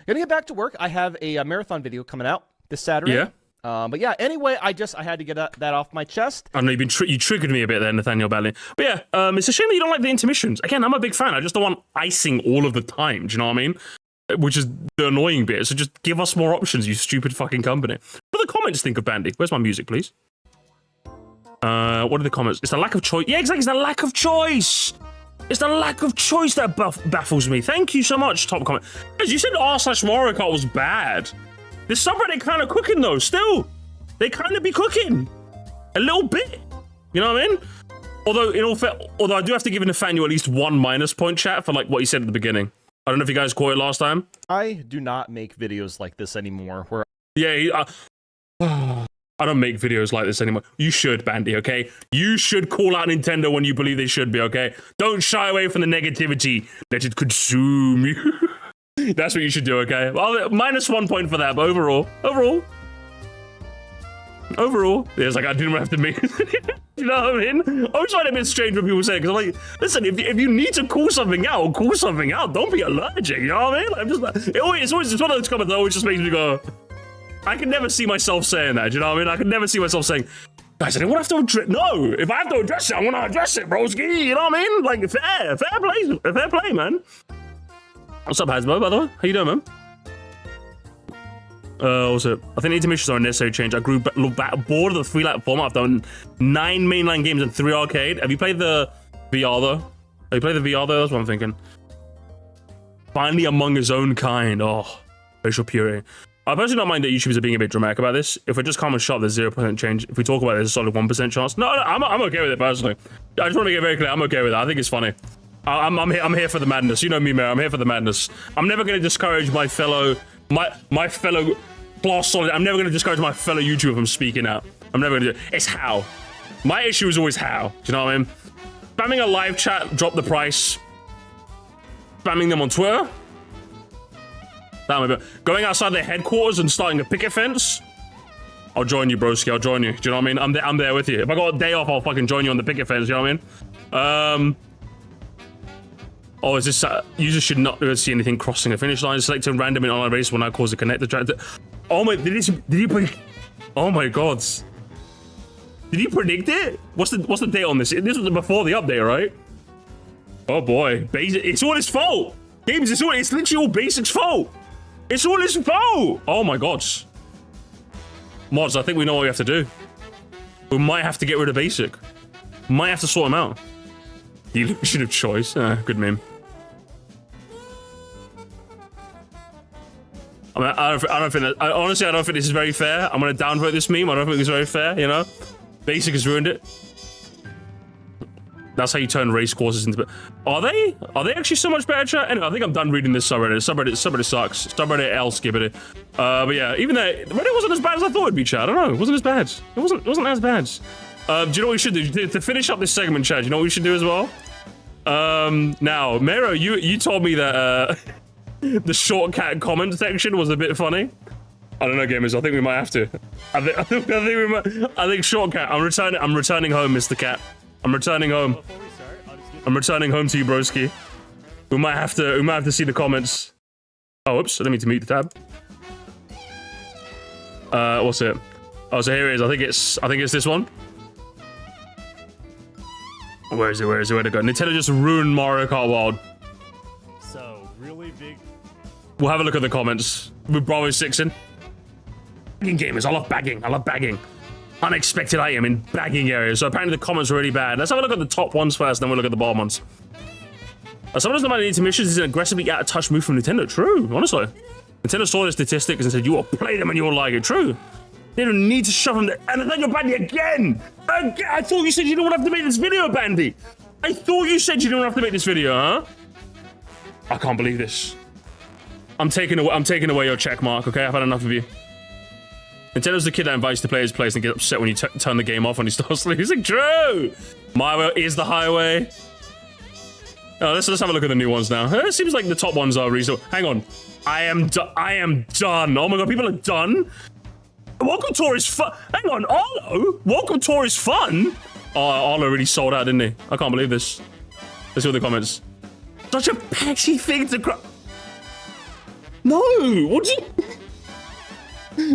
get back to work. I have a marathon video coming out this Saturday. Yeah. But yeah, anyway, I had to get that off my chest. I know you triggered me a bit there, Nathaniel Batley. But yeah, it's a shame that you don't like the intermissions. Again, I'm a big fan. I just don't want icing all of the time. Do you know what I mean? Which is the annoying bit. So just give us more options, you stupid fucking company. What do the comments think of Bandy? Where's my music, please? What are the comments? It's the lack of choice. Yeah, exactly. It's the lack of choice. It's the lack of choice that baffles me. Thank you so much, top comment. As you said, r/Mario Kart was bad. This subreddit kind of cooking though. Still, they kind of be cooking a little bit. You know what I mean? Although I do have to give Nathaniel at least 1 minus point, chat, for like what he said at the beginning. I don't know if you guys caught it last time. I do not make videos like this anymore. Where I don't make videos like this anymore. You should, Bandy, okay? You should call out Nintendo when you believe they should be, okay? Don't shy away from the negativity. Let it consume you. That's what you should do, okay? Well, minus 1 point for that, but overall, it's like I didn't have to make you know what I mean? I always find it a bit strange when people say it, because I'm like, listen, if you need to call something out, call something out. Don't be allergic, you know what I mean? I'm just like, it's one of those comments that always just makes me go, I can never see myself saying that, do you know what I mean? I can never see myself saying, guys, I don't have to address. No, if I have to address it, I want to address it, broski. You know what I mean? Like, fair play, man. What's up, Hasbro, by the way? How you doing, man? What's it? I think intermissions are a necessary change. I grew bored of the 3-lap format. I've done 9 mainline games and 3 arcade. Have you played the VR, though? Have you played the VR, though? That's what I'm thinking. Finally among his own kind. Oh, racial purity. I personally don't mind that YouTubers are being a bit dramatic about this. If we just come and shot, there's 0% change. If we talk about it, there's a solid 1% chance. No, I'm okay with it, personally. I just want to make it very clear. I'm okay with it. I think it's funny. I'm here for the madness. You know me, Mayro. I'm here for the madness. I'm never going to discourage my fellow class solid. I'm never going to discourage my fellow YouTuber from speaking out. I'm never going to do it. It's how. My issue is always how. Do you know what I mean? Spamming a live chat, drop the price. Spamming them on Twitter. Going outside their headquarters and starting a picket fence. I'll join you, broski. I'll join you. Do you know what I mean? I'm there with you. If I got a day off, I'll fucking join you on the picket fence. You know what I mean? Oh, is this? Users should not see anything crossing a finish line. Select a random in online race will now cause a connector. Oh my! Did he predict? Oh my god! Did he predict it? What's the date on this? This was before the update, right? Oh boy! It's all his fault. Games, it's literally all Basic's fault. It's all his fault! Oh my god. Mods, I think we know what we have to do. We might have to get rid of Basic. Might have to sort him out. The illusion of choice. Good meme. I mean, I don't think that... honestly, I don't think this is very fair. I'm gonna downvote this meme. I don't think it's very fair, you know? Basic has ruined it. That's how you turn race courses into... Are they actually so much better, chat? Anyway, I think I'm done reading this subreddit. Subreddit sucks. Subreddit L, skibbity. But yeah, even though Reddit wasn't as bad as I thought it'd be, chat. I don't know. It wasn't as bad. It wasn't as bad. Do you know what we should do? To finish up this segment, chat, do you know what we should do as well? Now, Mayro, you told me that the Shortcat comment section was a bit funny. I don't know, gamers. I think we might have to. I think Shortcat. I'm returning home, Mr. Cat. I'm returning home. I'm returning home to you, broski. We might have to see the comments. Oh, oops! I didn't mean to mute the tab. What's it? Oh, so here it is. I think it's this one. Where is it? Where'd it go? Nintendo just ruined Mario Kart World. So really big. We'll have a look at the comments with Bravo 6 in. Bagging gamers. I love bagging. Unexpected item in bagging areas. So apparently the comments are really bad. Let's have a look at the top ones first, then we'll look at the bottom ones. Sometimes the money intermissions is an aggressively out-of-touch move from Nintendo. True, honestly. Nintendo saw the statistics and said, you will play them and you will like it. True. They don't need to shove them there. And then you're Bandy again. I thought you said you don't have to make this video, Bandy. I thought you said you don't have to make this video, huh? I can't believe this. I'm taking away your check mark, okay? I've had enough of you. Nintendo's the kid that invites the players' place and gets upset when you turn the game off when he starts losing. True! Mario is the highway. Oh, let's have a look at the new ones now. It seems like the top ones are reasonable. Hang on. I am done. Oh my god, people are done. Welcome Tour is fun. Hang on, Arlo? Welcome Tour is fun? Oh, Arlo really sold out, didn't he? I can't believe this. Let's see all the comments. Such a patchy thing to cry. No, what do you...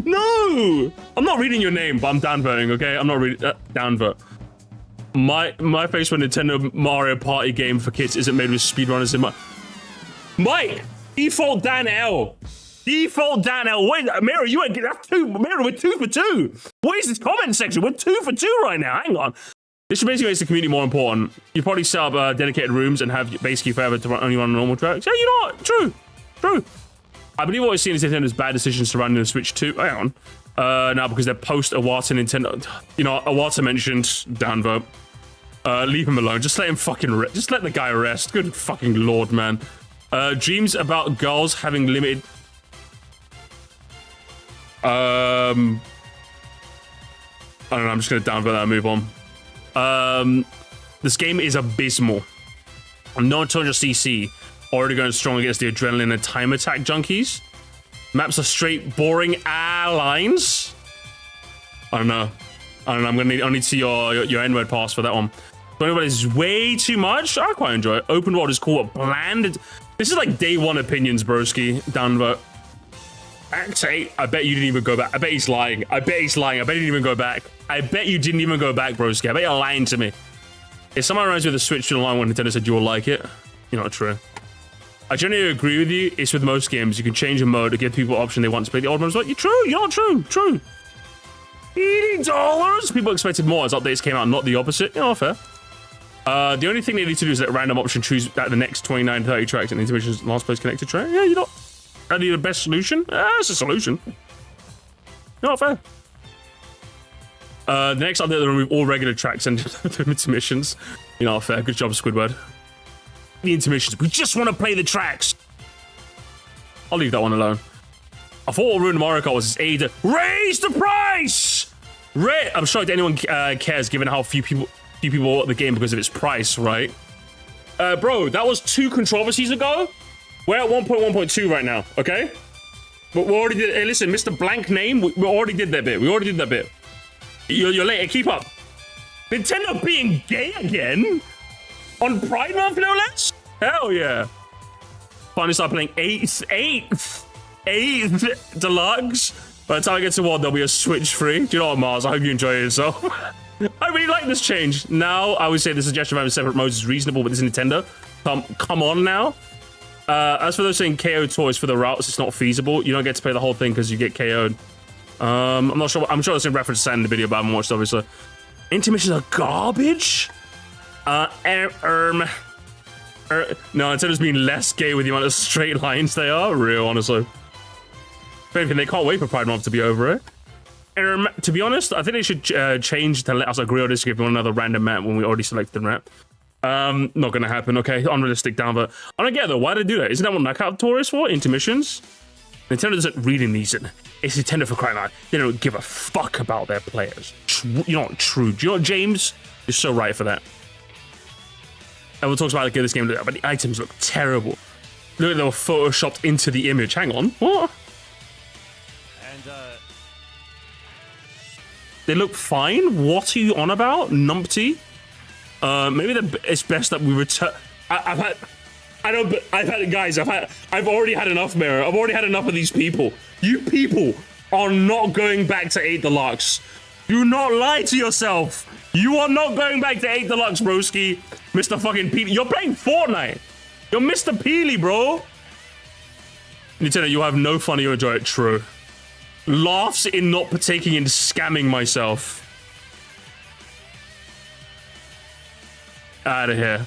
No! I'm not reading your name, but I'm downvoting, okay? I'm not reading... downvote. My face for Nintendo Mario Party game for kids isn't made with speedrunners in my... Mike! Default Dan L. Default Dan L. Wait, Mayro, you ain't that's two. Mayro, we're 2 for 2. What is this comment section? We're 2 for 2 right now. Hang on. This basically makes the community more important. You probably set up dedicated rooms and have basically forever to only run normal tracks. Yeah, you know what? True. True. I believe what we're seeing is Nintendo's bad decisions surrounding the Switch 2. Hang on. Now, because they're post Iwata Nintendo. You know, Iwata mentioned downvote. Leave him alone. Just let him fucking just let the guy rest. Good fucking lord, man. Dreams about girls having limited... I don't know, I'm just gonna downvote that and move on. This game is abysmal. No 200cc, already going strong against the adrenaline and time attack junkies. Maps are straight boring lines. I don't know. I need to see your N-word pass for that one. 21 is way too much. I quite enjoy it. Open world is cool, but bland. This is like day one opinions, broski. Downvote. Act 8, I bet you didn't even go back. I bet he's lying. I bet he's lying. I bet he didn't even go back. I bet you didn't even go back, broski. I bet you're lying to me. If someone runs with a Switch online when Nintendo said you will like it, you're not true. I generally agree with you. It's with most games. You can change a mode to give people option they want to play the old ones. Like, you're true. You're not true. True. $80? People expected more as updates came out, not the opposite. You know, fair. The only thing they need to do is let random option choose at the next 29, 30 tracks and intermissions last place connected track. Yeah, you're not. That need the best solution? That's a solution. Not fair. The next update, they'll remove all regular tracks and intermissions. You're not fair. Good job, Squidward. The intermissions. We just want to play the tracks. I'll leave that one alone. I thought what ruined Mario Kart was his aid to raise the price. I'm shocked anyone cares, given how few people bought the game because of its price, right? Bro, that was 2 controversies ago. We're at 1.1.2 right now, okay? But we already did. Hey, listen, Mr. Blank Name, we already did that bit. We already did that bit. You're late. Hey, keep up. Nintendo being gay again? On Pride Month, no less? Hell yeah. Finally start playing 8th Deluxe. By the time I get to World, there'll be a Switch free. Do you know what, Mars? I hope you enjoy yourself. I really like this change. Now, I would say the suggestion of having separate modes is reasonable, but this is Nintendo. Come on now. As for those saying KO toys for the routes, it's not feasible. You don't get to play the whole thing because you get KO'd. I'm not sure. I'm sure it's in reference to that in the video, but I haven't watched, obviously. Intermissions are garbage? No, Nintendo's being less gay with the amount of straight lines they are. Real, honestly. If anything, they can't wait for Pride Month to be over, eh? To be honest, I think they should change to let us agree or disagree on another random map when we already selected the map. Not gonna happen, okay? Unrealistic downvote. I don't get though, why do they do that? Isn't that what Knockout Tour is for? Intermissions? Nintendo doesn't really need it. It's Nintendo for crying out. They don't give a fuck about their players. You're not true. Do you know what, James? You're so right for that. Everyone talks about like this game, but the items look terrible. Look like they were photoshopped into the image. Hang on. What? And they look fine? What are you on about? Numpty? Maybe it's best that we return. I've already had enough, Mayro. I've already had enough of these people. You people are not going back to 8 Deluxe. Do not lie to yourself. You are not going back to 8 Deluxe, broski. Mr. fucking Peely. You're playing Fortnite. You're Mr. Peely, bro. Nintendo, you have no fun. You enjoy it. True. Laughs in not partaking in scamming myself. Out of here.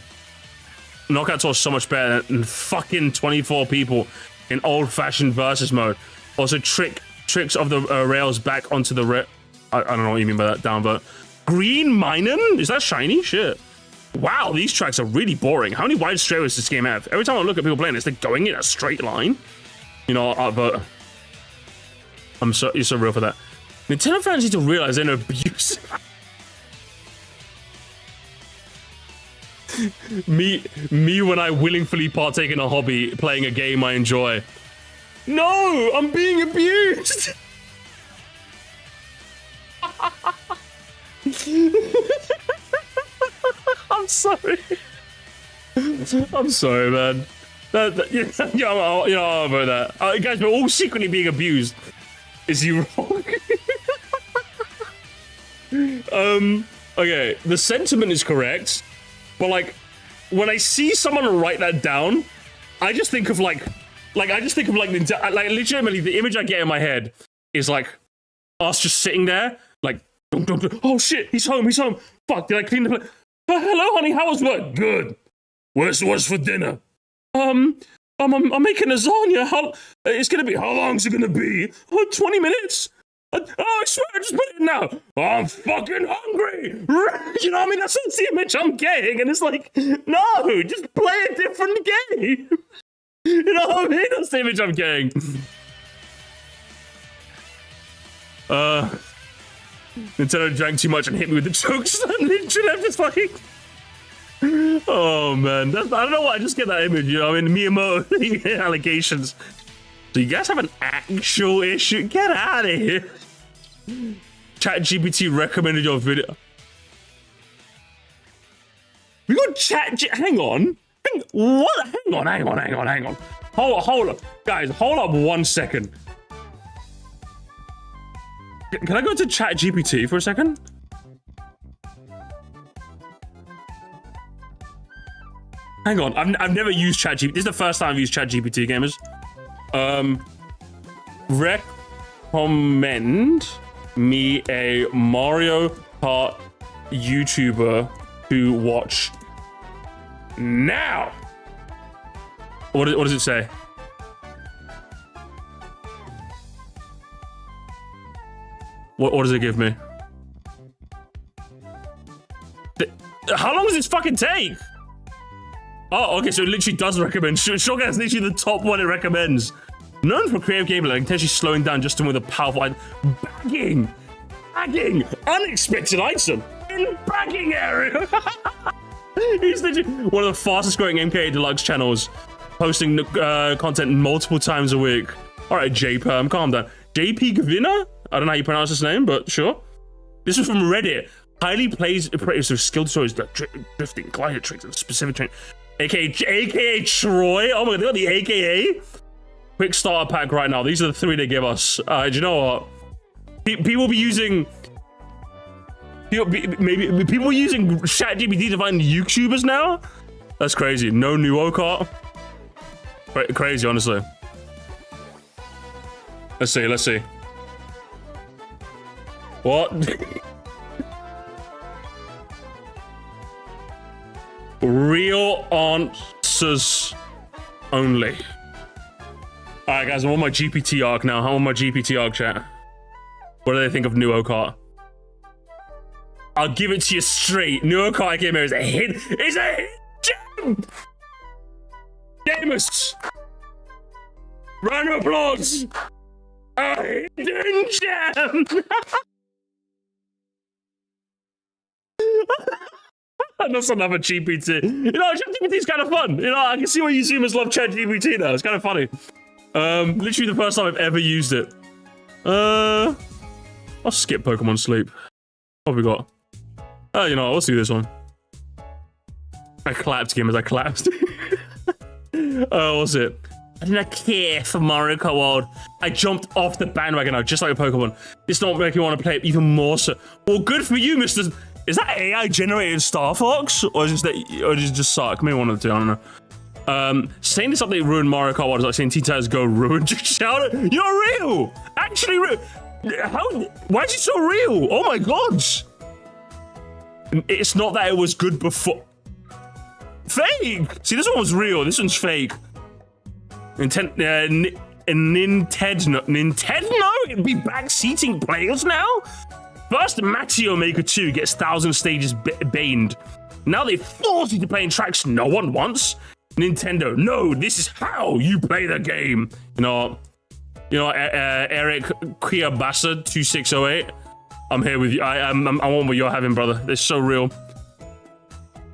Knockout Tour is so much better than fucking 24 people in old-fashioned versus mode. Also, tricks of the rails back onto the I don't know what you mean by that. Downvote. Green Minun? Is that shiny? Shit. Wow, these tracks are really boring. How many wide straightaways does this game have? Every time I look at people playing this, they're going in a straight line. You know, but you're so real for that. Nintendo fans need to realize they're abuse. me when I willingly partake in a hobby, playing a game I enjoy. No, I'm being abused. I'm sorry. I'm sorry, man. Yeah, I'll about that. Guys, we're all secretly being abused. Is he wrong? Okay, the sentiment is correct, but like, when I see someone write that down, I just think of like legitimately the image I get in my head is like us just sitting there, like, don't. Oh shit, he's home. Fuck, did I clean the plate? Hello, honey, how was work? Good. What's for dinner? I'm making lasagna. How long's it gonna be? 20 minutes? I swear, just put it now. I'm fucking hungry. You know what I mean? That's the image I'm getting, and it's like, no, just play a different game. You know what I mean? That's the image I'm getting. Nintendo drank too much and hit me with the chokes. Literally, I'm just like, oh man, I don't know why. I just get that image. You know, I mean, Miyamoto allegations. So you guys have an actual issue? Get out of here. ChatGPT recommended your video. We got hang on. What? Hang on. Hold up. Guys, hold up 1 second. Can I go to ChatGPT for a second? Hang on, I've never used ChatGPT. This is the first time I've used ChatGPT, gamers. Recommend me a Mario Kart YouTuber to watch now. What does it say? What does it give me? How long does this fucking take? Oh, okay, so it literally does recommend. Shortcat is literally the top one it recommends. Known for creative gameplay, intentionally slowing down just with a powerful bagging, unexpected item in bagging area. He's literally one of the fastest growing MKA Deluxe channels, posting content multiple times a week. All right, JPerm, calm down. JP Gavina? I don't know how you pronounce his name, but sure. This is from Reddit. Highly plays with skilled stories that drifting, glider tricks, and specific training. AKA Troy. Oh my god, they got the AKA. Quick starter pack right now. These are the 3 they give us. Do you know what? People be using ChatGPT to find YouTubers now. That's crazy. No new Okart. Crazy, honestly. Let's see. What? Real answers only. Alright guys, I'm on my GPT arc now. I'm on my GPT arc chat. What do they think of new Okart? I'll give it to you straight. New Okart Gamer is a hit. It's a hit gem! Gamers! Round of applause! A hidden gem! That's another GPT. You know, ChatGPT is kind of fun. You know, I can see why YouTubers love ChatGPT now. It's kind of funny. Literally the first time I've ever used it. I'll skip Pokemon Sleep. What have we got? Oh, you know, let's do this one. I clapped, gamers. I clapped. Oh, what's it? I did not care for Mario Kart World. I jumped off the bandwagon now, just like a Pokemon. This don't make me want to play it even more so. Well, good for you, Mr. Is that AI generated Star Fox? Or is it just suck? Maybe one of the two, I don't know. Saying this update ruined Mario Kart World is like saying Teen Titans Go ruined. Shout it. You're real! Actually real. Why is it so real? Oh my god! It's not that it was good before. Fake! See, this one was real. This one's fake. Nintendo it'd be backseating players now? First, Mario Maker 2 gets 1,000 stages banned. Now they force you to play in tracks no one wants. Nintendo, no, this is how you play the game. You know, You know, Eric Kiabasa 2608. I'm here with you. I want what you're having, brother. It's so real.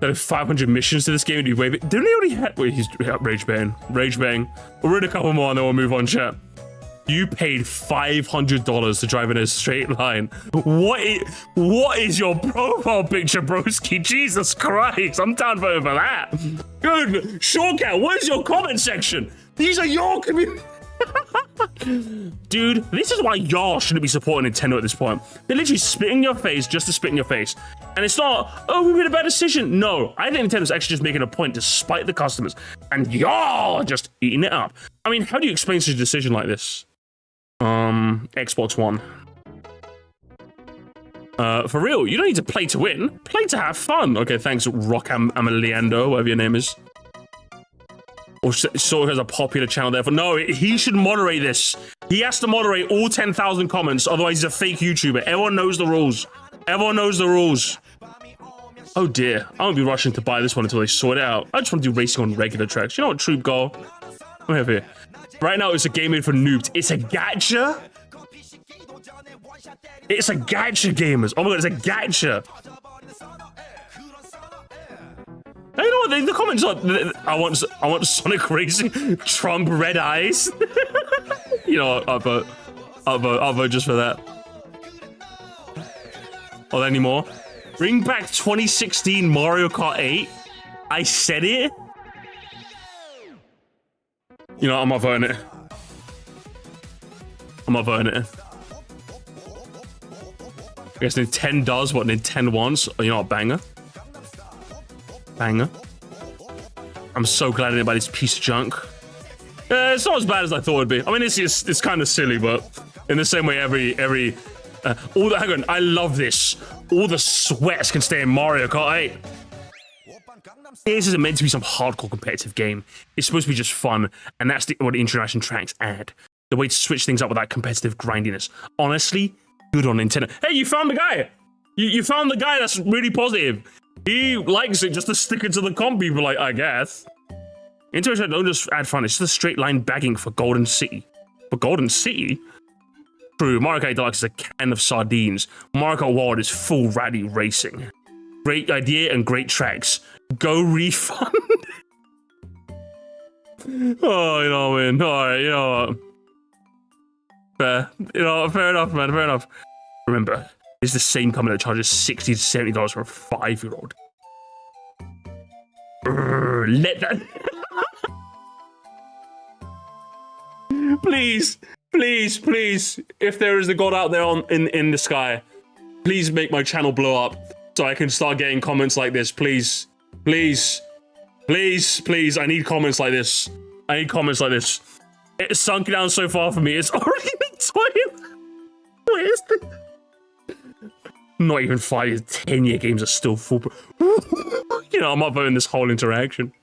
There are 500 missions to this game. Didn't he already have? Wait, he's rage bang. Rage bang. We'll read a couple more and then we'll move on, chat. You paid $500 to drive in a straight line. What is your profile picture, broski? Jesus Christ, I'm down for that. Good. Shortcat, where's your comment section? These are your community. Dude, this is why y'all shouldn't be supporting Nintendo at this point. They're literally spitting in your face just to spit in your face. And it's not, oh, we made a bad decision. No, I think Nintendo's actually just making a point to spite the customers. And y'all are just eating it up. I mean, how do you explain such a decision like this? Xbox One. For real, you don't need to play to win. Play to have fun. Okay, thanks, Rock Ameliando, whatever your name is. Or sort of has a popular channel there. No, he should moderate this. He has to moderate all 10,000 comments, otherwise he's a fake YouTuber. Everyone knows the rules. Everyone knows the rules. Oh dear, I won't be rushing to buy this one until they sort it out. I just want to do racing on regular tracks. You know what, Troop Goal? I'm here for you. Right now, it's a game made for noobs. It's a gacha? It's a gacha, gamers. Oh my god, it's a gacha. Hey, you know what? The comments are, I want Sonic Racing, Trump Red Eyes. You know what? I'll vote just for that. Oh, any more? Bring back 2016 Mario Kart 8. I said it. You know, I'm not voting it. I'm not voting it. I guess Nintendo does what Nintendo wants. Oh, you know what? Banger. Banger. I'm so glad I didn't buy this piece of junk. It's not as bad as I thought it'd be. I mean, it's kind of silly, but in the same way, hang on, I love this. All the sweats can stay in Mario Kart 8. This isn't meant to be some hardcore competitive game. It's supposed to be just fun, and that's what the international tracks add. The way to switch things up with that competitive grindiness. Honestly, good on Nintendo. Hey, you found the guy. You found the guy that's really positive. He likes it just to stick it to the comp people, like, I guess. International don't just add fun, it's just a straight line bagging for Golden City. For Golden City? True, Mario Kart Deluxe is a can of sardines. Mario Kart World is full rally racing. Great idea and great tracks. Go refund. Oh, you know what I mean? Alright, you know what? Fair. You know, fair enough, man, fair enough. Remember, it's the same company that charges $60 to $70 for a 5-year-old. Let that... Please, please, please, if there is a god out there in the sky, please make my channel blow up so I can start getting comments like this, please. Please. Please, please, I need comments like this. I need comments like this. It's sunk down so far for me, it's already been 20. Where's the... Not even 5 years, 10-year games are still full. You know, I'm not voting this whole interaction.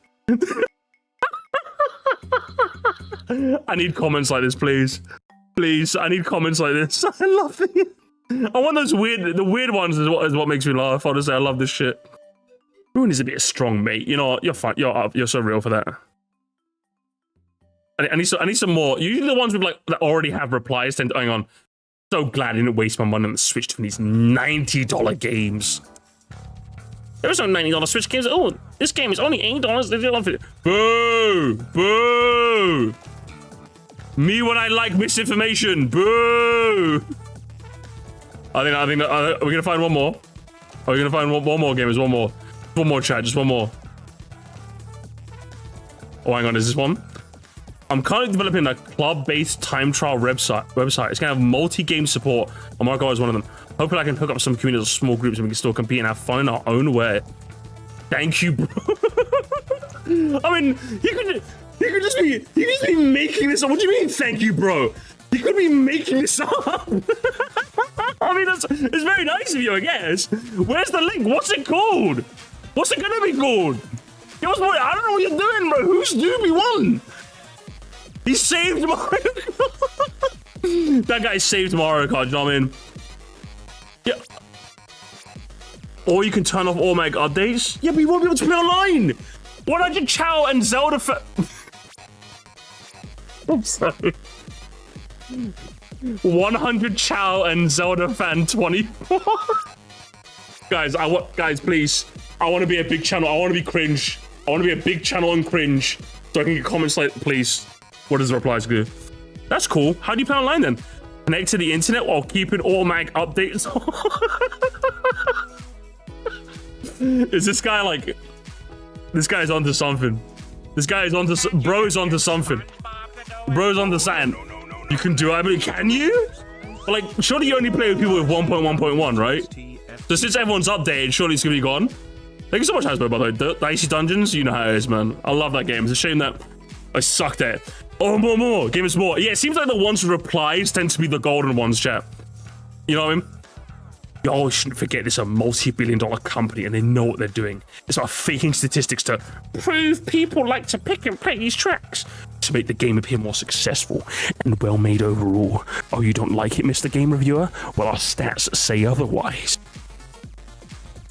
I need comments like this, please. Please, I need comments like this. I love it. I want those the weird ones is what makes me laugh. Honestly, I love this shit. Everyone needs to be a strong mate. You know, you're fine. You're so real for that. I need some more. Usually the ones with like that already have replies tend to, hang on. So glad I didn't waste my money on the Switch from these $90 games. There was no $90 Switch games. Oh, this game is only $8. They didn't love it. Boo! Boo! Me when I like misinformation. Boo! I think are we gonna find one more? Are we gonna find one more, gamers? One more. One more, chat. Just one more. Oh, hang on. Is this one? I'm currently developing a club-based time trial website. It's gonna have multi-game support. And Mario Kart is one of them. Hopefully, I can hook up some communities or small groups and we can still compete and have fun in our own way. Thank you, bro. I mean, you could just be making this up. What do you mean, thank you, bro? You could be making this up. I mean, it's very nice of you, I guess. Where's the link? What's it called? What's it gonna be called? I don't know what you're doing, bro. Who's Doobie One? He saved Mario Kart. That guy saved Mario Kart, you know what I mean? Yeah. Or you can turn off automatic updates. Yeah, but you won't be able to play online. 100 Chow and Zelda I'm sorry. 100 Chow and Zelda fan 24. Guys, guys, please. I want to be a big channel. I want to be cringe. I want to be a big channel and cringe. So I can get comments like, please. What does the replies do? That's cool. How do you play online then? Connect to the internet while keeping automatic updates. Is this guy like... This guy's onto something. This guy is onto... Bro's onto something. Bro's onto something. You can do it, but can you? But like, surely you only play with people with 1.1.1, right? So since everyone's updated, surely it's gonna be gone. Thank you so much, Hasbro, by the way. Dicey Dungeons, you know how it is, man. I love that game. It's a shame that I sucked at it. Oh, more. Give us more. Yeah, it seems like the ones with replies tend to be the golden ones, chat. You know what I mean? Y'all shouldn't forget this is a multi-billion-dollar company and they know what they're doing. It's about faking statistics to prove people like to pick and play these tracks to make the game appear more successful and well-made overall. Oh, you don't like it, Mr. Game Reviewer? Well, our stats say otherwise.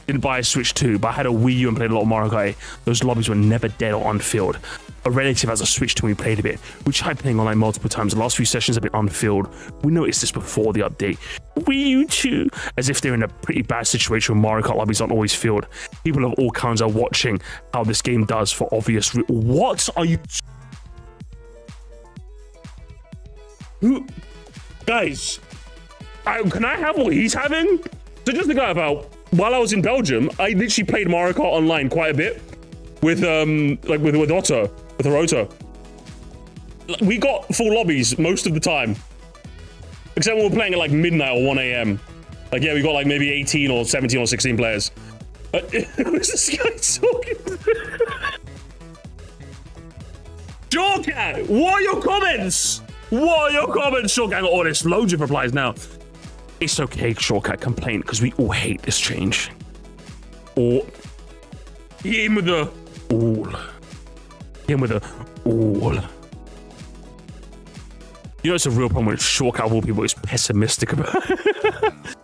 Didn't buy a Switch 2, but I had a Wii U and played a lot of Mario Kart. Those lobbies were never dead or unfilled. A relative has a Switch 2 and we played a bit. We tried playing online multiple times. The last few sessions have been unfilled. We noticed this before the update. Wii U 2, as if they're in a pretty bad situation when Mario Kart lobbies aren't always filled. People of all kinds are watching how this game does for obvious What are you... Who... Guys, can I have what he's having? So just the guy about... While I was in Belgium, I literally played Mario Kart online quite a bit with with Otto, with Hiroto. We got full lobbies most of the time, except when we were playing at like midnight or 1 a.m. Like yeah, we got like maybe 18 or 17 or 16 players. Who's this guy talking? Shortcat, what are your comments? What are your comments, Shortcat? Oh, there's loads of replies now. It's okay, Shortcat, complain, because we all hate this change. Or hit him with a all. Hit him with a all. You know, it's a real problem when Shortcat of all people is pessimistic about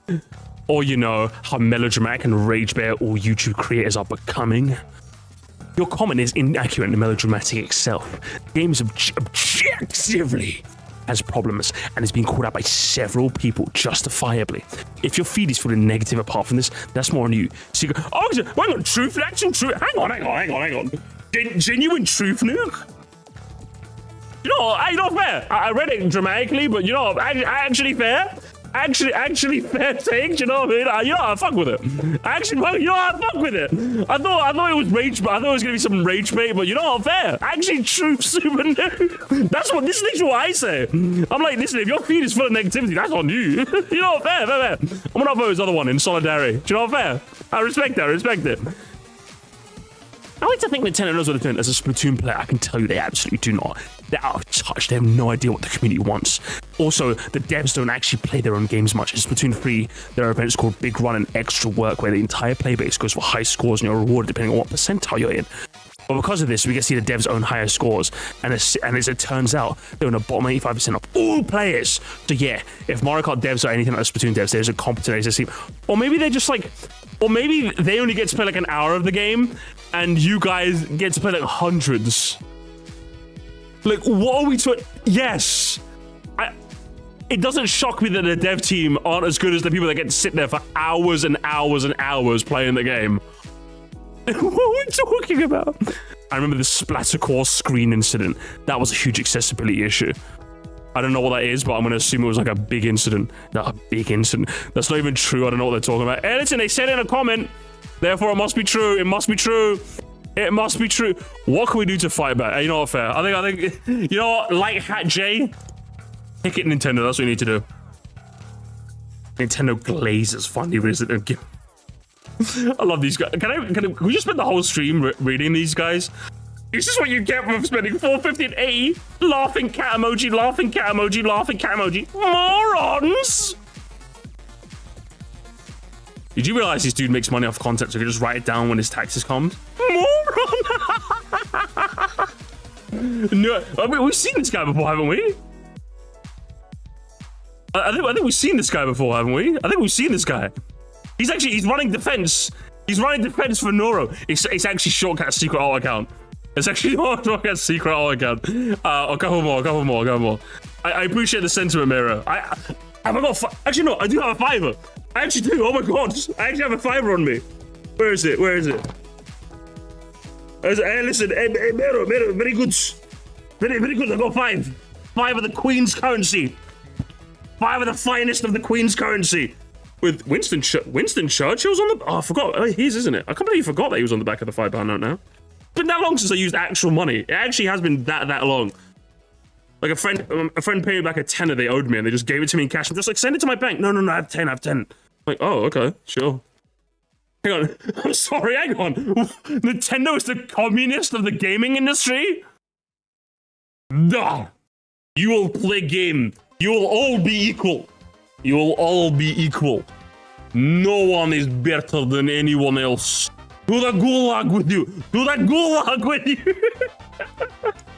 it. Or you know, how melodramatic and rage bear all YouTube creators are becoming. Your comment is inaccurate and melodramatic itself. The game is objectively has problems and is being called out by several people justifiably. If your feed is full of negative apart from this, that's more on you. So you go, oh, hang on, truth, action, truth. Hang on. Genuine truth nuke? You know, not fair. I read it dramatically, but you know, actually fair. Actually fair take, you know what I mean? I fuck with it. I fuck with it. I thought it was rage, but I thought it was gonna be some rage bait, but you know what, fair. Actually, truth super new. This is what I say. I'm like, listen, if your feed is full of negativity, that's on you. You know what, fair. I'm gonna upvote his other one in solidarity. Do you know what, fair? I respect it. I like to think Nintendo knows what they're doing. As a Splatoon player, I can tell you they absolutely do not. They're out of touch. They have no idea what the community wants. Also, the devs don't actually play their own games much. In Splatoon 3, there are events called Big Run and Extra Work, where the entire playbase goes for high scores and you're rewarded depending on what percentile you're in. But because of this, we get to see the devs own higher scores. And as it turns out, they're in the bottom 85% of all players. So yeah, if Mario Kart devs are anything like Splatoon devs, there's a competent team. Or maybe they're just like... Or maybe they only get to play like an hour of the game, and you guys get to play like hundreds. Like, what are we to... Yes! It doesn't shock me that the dev team aren't as good as the people that get to sit there for hours and hours and hours playing the game. What are we talking about? I remember the Splattercore screen incident. That was a huge accessibility issue. I don't know what that is, but I'm going to assume it was like a big incident. Not a big incident. That's not even true. I don't know what they're talking about. Hey, listen, they said it in a comment. Therefore, it must be true. It must be true. What can we do to fight back? Hey, you know what, fair? I think, you know what? Like Hat J, pick it Nintendo. That's what you need to do. Nintendo glazes finally resident. I love these guys. Can we just spend the whole stream reading these guys? This is what you get for spending $4.50 and $80. Laughing cat emoji, laughing cat emoji, laughing cat emoji. Morons! Did you realize this dude makes money off content, so he can just write it down when his taxes come? Moron! No, I mean, we've seen this guy before, haven't we? I think we've seen this guy before, haven't we? I think we've seen this guy. He's running defense. He's running defense for Noro. It's actually Shortcat's secret alt account. It's actually Shortcat's secret alt account. A couple more. I appreciate the sentiment, Mayro. Have I got actually no, I do have a fiver. I actually do. Oh my god, I actually have a fiver on me. Where is it? Where is it? Hey, listen, hey, Mayro, very good. Very good. I got 5. 5 of the Queen's currency. 5 of the finest of the Queen's currency. With Winston Churchill's on the... Oh, I forgot. Oh, he is, isn't it? I can't believe you forgot that he was on the back of the £5 note now. It's been that long since I used actual money. It actually has been that long. Like a friend paid me back a tenner they owed me and they just gave it to me in cash. I'm just like, send it to my bank. No, I have 10. I'm like, oh, okay, sure. Hang on. I'm sorry, hang on. Nintendo is the communist of the gaming industry? Nah. You will play game. You will all be equal. You will all be equal. No one is better than anyone else. To the gulag with you. To the gulag with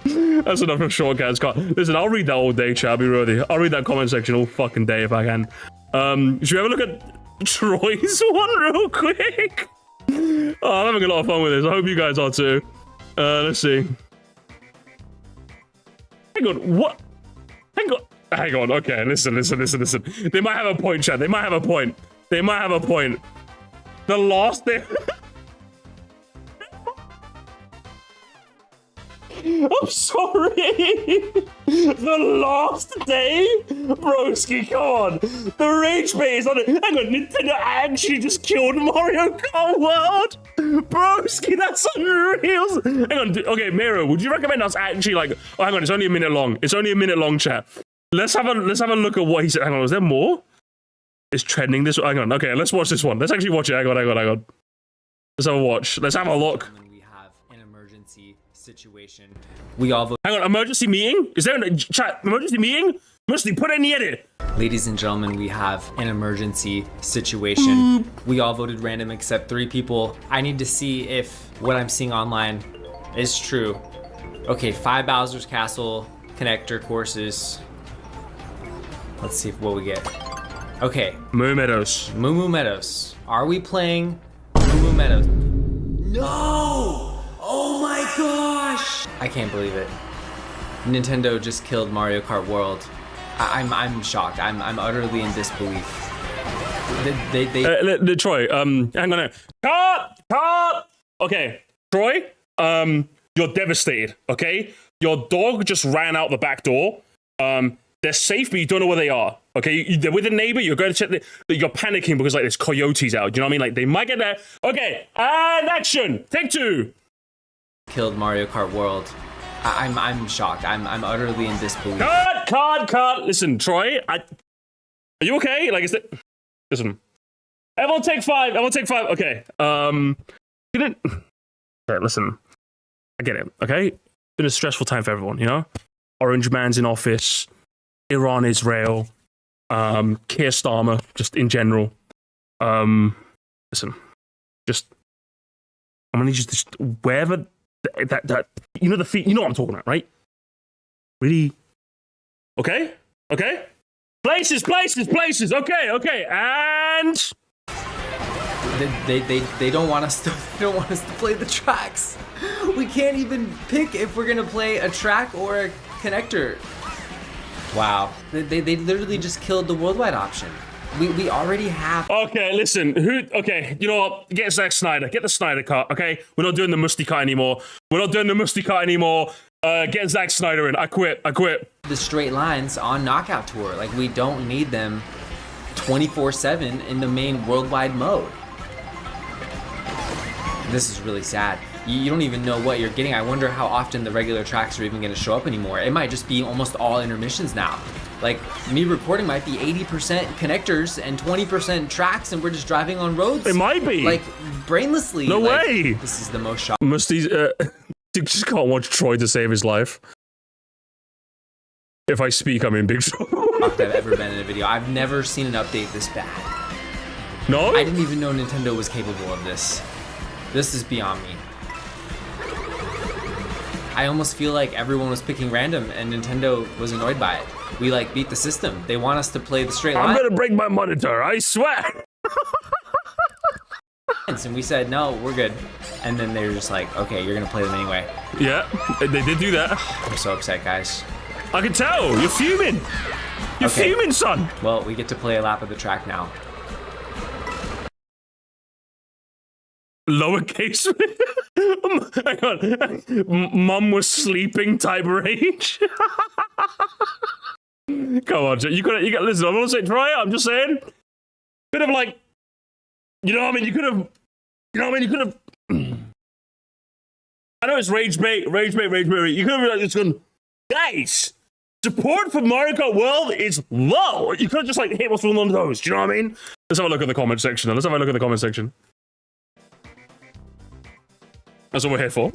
you. That's enough of Shortcat, Scott. Listen, I'll read that all day, chat. I'll be ready. I'll read that comment section all fucking day if I can. Should we have a look at Troy's one real quick? Oh, I'm having a lot of fun with this. I hope you guys are too. Let's see. Hang on, what? Hang on, okay, listen. They might have a point, chat. They might have a point. The last day... I'm sorry. The last day? Broski, come on. The rage bait is on it. Hang on, Nintendo actually just killed Mario Kart World? Broski, that's unreal. Hang on, okay, Mayro, would you recommend us actually like... Oh, hang on, it's only a minute long. It's only a minute long, chat. Let's have a look at what he said. Hang on, is there more? It's trending this... Hang on, okay, let's watch this one. Let's actually watch it. Hang on. Let's have a watch. Let's have a look. Situation. We all vote. Hang on, emergency meeting? Is there a chat? Emergency meeting? Musty, put it in the edit. Ladies and gentlemen, we have an emergency situation. We all voted random except 3 people. I need to see if what I'm seeing online is true. Okay, 5 Bowser's Castle connector courses. Let's see what we get. Okay. Moo Meadows. Moo Meadows. Are we playing Moo Meadows? No! Oh my gosh! I can't believe it. Nintendo just killed Mario Kart World. I'm shocked. I'm utterly in disbelief. Troy, hang on. Cut! Okay, Troy, you're devastated, okay? Your dog just ran out the back door. They're safe, but you don't know where they are. Okay, they're with a neighbor. You're going to check. You're panicking because like there's coyotes out. You know what I mean? Like they might get there. Okay, and action. Take 2. Killed Mario Kart World. I'm shocked. I'm utterly in disbelief. Cut. Listen, Troy, are you okay? Like, is it? Listen, everyone take 5. Okay. Okay, listen. I get it. Okay, it's been a stressful time for everyone. You know, Orange Man's in office. Iran, Israel. Keir Starmer, just in general. Listen, just I'm gonna need you to just wherever. That you know the feet, you know what I'm talking about, right? Really? Okay. Places. Okay. And they don't want us to. They don't want us to play the tracks. We can't even pick if we're gonna play a track or a connector. Wow. They literally just killed the worldwide option. We already have. Okay, listen. Okay, you know what? Get Zack Snyder. Get the Snyder cut. Okay, we're not doing the Musty cut anymore. Get Zack Snyder in. I quit. The straight lines on Knockout Tour. Like we don't need them 24/7 in the main worldwide mode. This is really sad. You don't even know what you're getting. I wonder how often the regular tracks are even going to show up anymore. It might just be almost all intermissions now. Like, me recording might be 80% connectors and 20% tracks, and we're just driving on roads. It might be. Like, brainlessly. No way. This is the most shocking. Musty's, you just can't watch Troy to save his life. If I speak, I'm in big trouble. I've ever been in a video. I've never seen an update this bad. No? I didn't even know Nintendo was capable of this. This is beyond me. I almost feel like everyone was picking random and Nintendo was annoyed by it. We like beat the system. They want us to play the straight line. I'm gonna break my monitor, I swear. And we said, no, we're good. And then they were just like, okay, you're gonna play them anyway. Yeah, they did do that. I'm so upset, guys. I can tell. You're fuming. You're Okay. fuming, son. Well, we get to play a lap of the track now. Lowercase. Hang on. Mum was sleeping type range. Come on, you got. Listen, I'm not saying try it. I'm just saying. Bit of like, you know what I mean? You could have. You know what I mean? You could have. I know it's rage bait. You could have like just gone, guys. Support for Mario Kart World is low. You could have just like hit what's one of those. Do you know what I mean? Let's have a look at the comment section. Let's have a look at the comment section. That's what we're here for.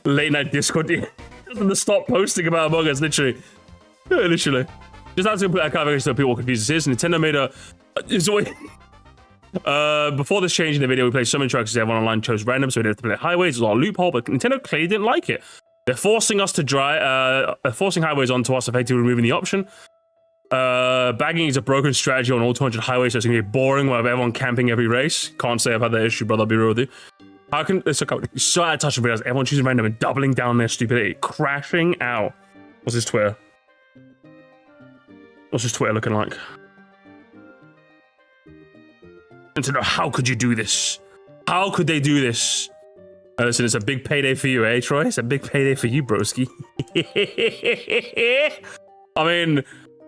Late night Discord. To stop posting about Among Us, literally. Yeah, literally. Just asking to put that clarification so people confused this is. Nintendo made a. Before this change in the video, we played so many tracks because everyone online chose random, so we didn't have to play highways. It was all a loophole, but Nintendo clearly didn't like it. They're forcing us to forcing highways onto us, effectively removing the option. Bagging is a broken strategy on all 200 highways, so it's gonna be boring while everyone camping every race. Can't say I've had that issue, brother. I'll be real with you. How can it's so out of touch with videos? Everyone choosing random and doubling down their stupidity, crashing out. What's his Twitter? What's his Twitter looking like? And to know how could you do this? How could they do this? Listen, it's a big payday for you, eh, Troy? It's a big payday for you, broski. I mean,